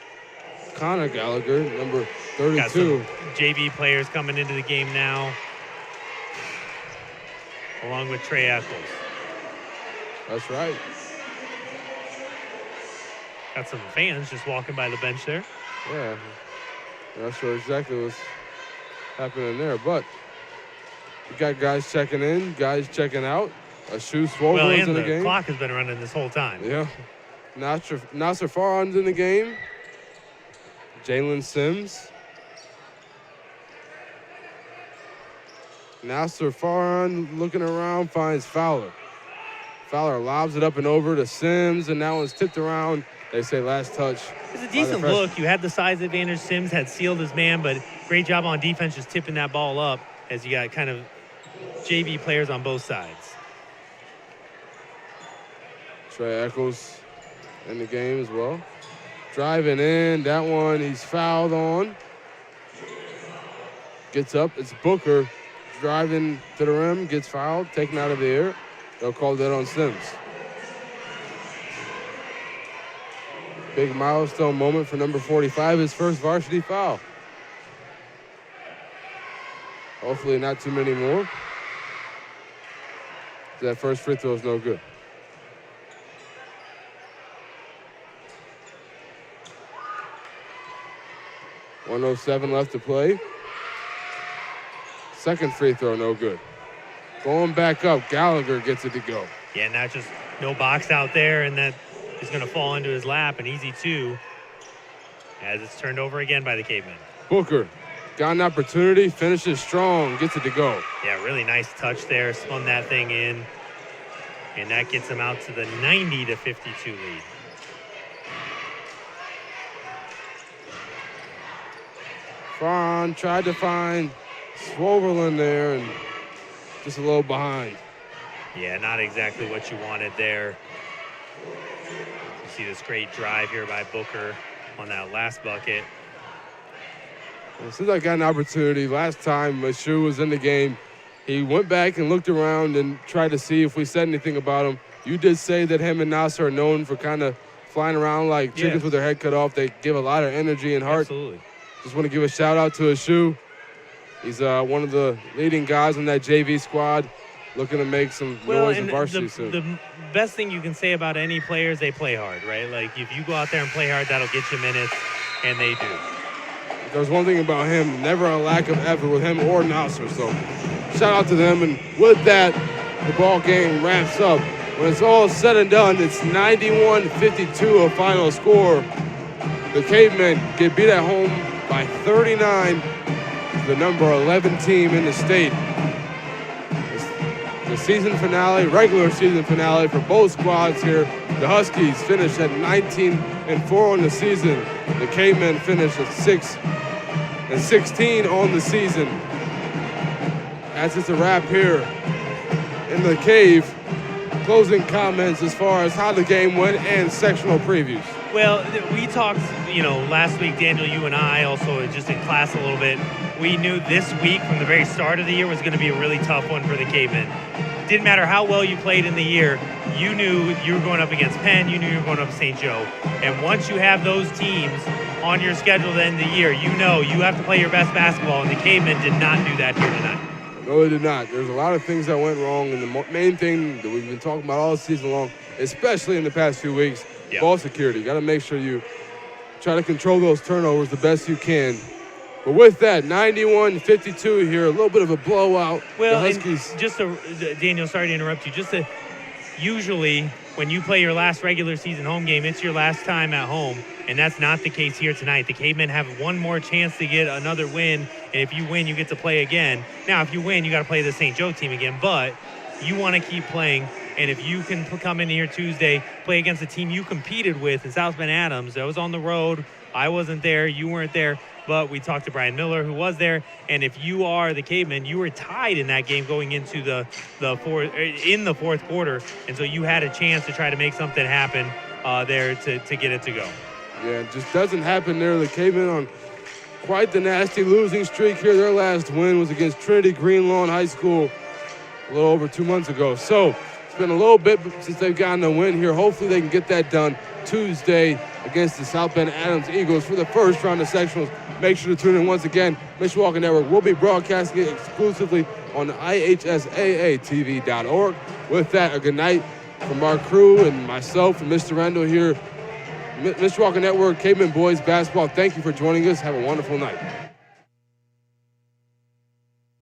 Connor Gallagher, number 32. Got some JV players coming into the game now, along with Trey Eccles. That's right. Got some fans just walking by the bench there. Yeah, not sure exactly what's happening there, but we got guys checking in, guys checking out. A shoe Swover is in the game. The clock has been running this whole time. Yeah. Nasser Farhan's in the game. Jalen Sims. Nasser Farhan looking around, finds Fowler. Fowler lobs it up and over to Sims, and that one's tipped around. They say last touch. It's a decent look. You had the size advantage. Sims had sealed his man, but great job on defense just tipping that ball up as you got kind of JV players on both sides. Trey Eccles in the game as well. Driving in, that one he's fouled on. Gets up, it's Booker driving to the rim, gets fouled, taken out of the air. They'll call that on Sims. Big milestone moment for number 45, his first varsity foul. Hopefully not too many more. That first free throw is no good. .107 left to play. Second free throw, no good. Going back up, Gallagher gets it to go. Yeah, now just no box out there, and that is going to fall into his lap, an easy 2 as it's turned over again by the Cavemen. Booker got an opportunity, finishes strong, gets it to go. Yeah, really nice touch there, spun that thing in. and that gets them out to the 90-52 lead. Fawn tried to find Swoverlin there and just a little behind. Yeah, not exactly what you wanted there. You see this great drive here by Booker on that last bucket. Well, since I got an opportunity, last time Mashu was in the game, he went back and looked around and tried to see if we said anything about him. You did say that him and Nasser are known for kind of flying around like chickens with their head cut off. They give a lot of energy and heart. Absolutely. Just want to give a shout out to Ashu. He's one of the leading guys on that JV squad, looking to make some noise in varsity soon. The best thing you can say about any player is they play hard, right? Like, if you go out there and play hard, that'll get you minutes, and they do. There's one thing about him, never a lack of effort with him or Nasser. So shout out to them. And with that, the ball game wraps up. When it's all said and done, it's 91-52 a final score. The Cavemen get beat at home by 39, the number 11 team in the state. The season finale, regular season finale for both squads here. The Huskies finished at 19-4 on the season. The Cavemen finished at 6-16 on the season. That's just a wrap here in the Cave. Closing comments as far as how the game went and sectional previews. Well, we talked, last week, Daniel, you and I, also just in class a little bit. We knew this week from the very start of the year was going to be a really tough one for the Cavemen. Didn't matter how well you played in the year, you knew you were going up against Penn, you knew you were going up to St. Joe. And once you have those teams on your schedule at the end of the year, you know you have to play your best basketball, and the Cavemen did not do that here tonight. No, they did not. There's a lot of things that went wrong, and the main thing that we've been talking about all season long, especially in the past few weeks, ball security. Got to make sure you try to control those turnovers the best you can. But with that, 91-52 here, a little bit of a blowout. Well, the Huskies. Daniel, sorry to interrupt you. Usually when you play your last regular season home game, it's your last time at home, and that's not the case here tonight. The Cavemen have one more chance to get another win, and if you win, you get to play again. Now, if you win, you got to play the St. Joe team again, but you want to keep playing, and if you can come in here Tuesday, play against a team you competed with in South Bend Adams. That was on the road. I wasn't there. You weren't there. But we talked to Brian Miller, who was there, and if you are the Cavemen, you were tied in that game going into the fourth quarter, and so you had a chance to try to make something happen there to get it to go. Yeah, it just doesn't happen there. The Cavemen on quite the nasty losing streak here. Their last win was against Trinity Greenlawn High School a little over 2 months ago. So it's been a little bit since they've gotten a win here. Hopefully they can get that done Tuesday against the South Bend Adams Eagles for the first round of sectionals. Make sure to tune in once again. Mishawaka Network will be broadcasting it exclusively on IHSAATV.org. With that, a good night from our crew and myself and Mr. Randall here. Mishawaka Network, Cavemen Boys Basketball, thank you for joining us. Have a wonderful night.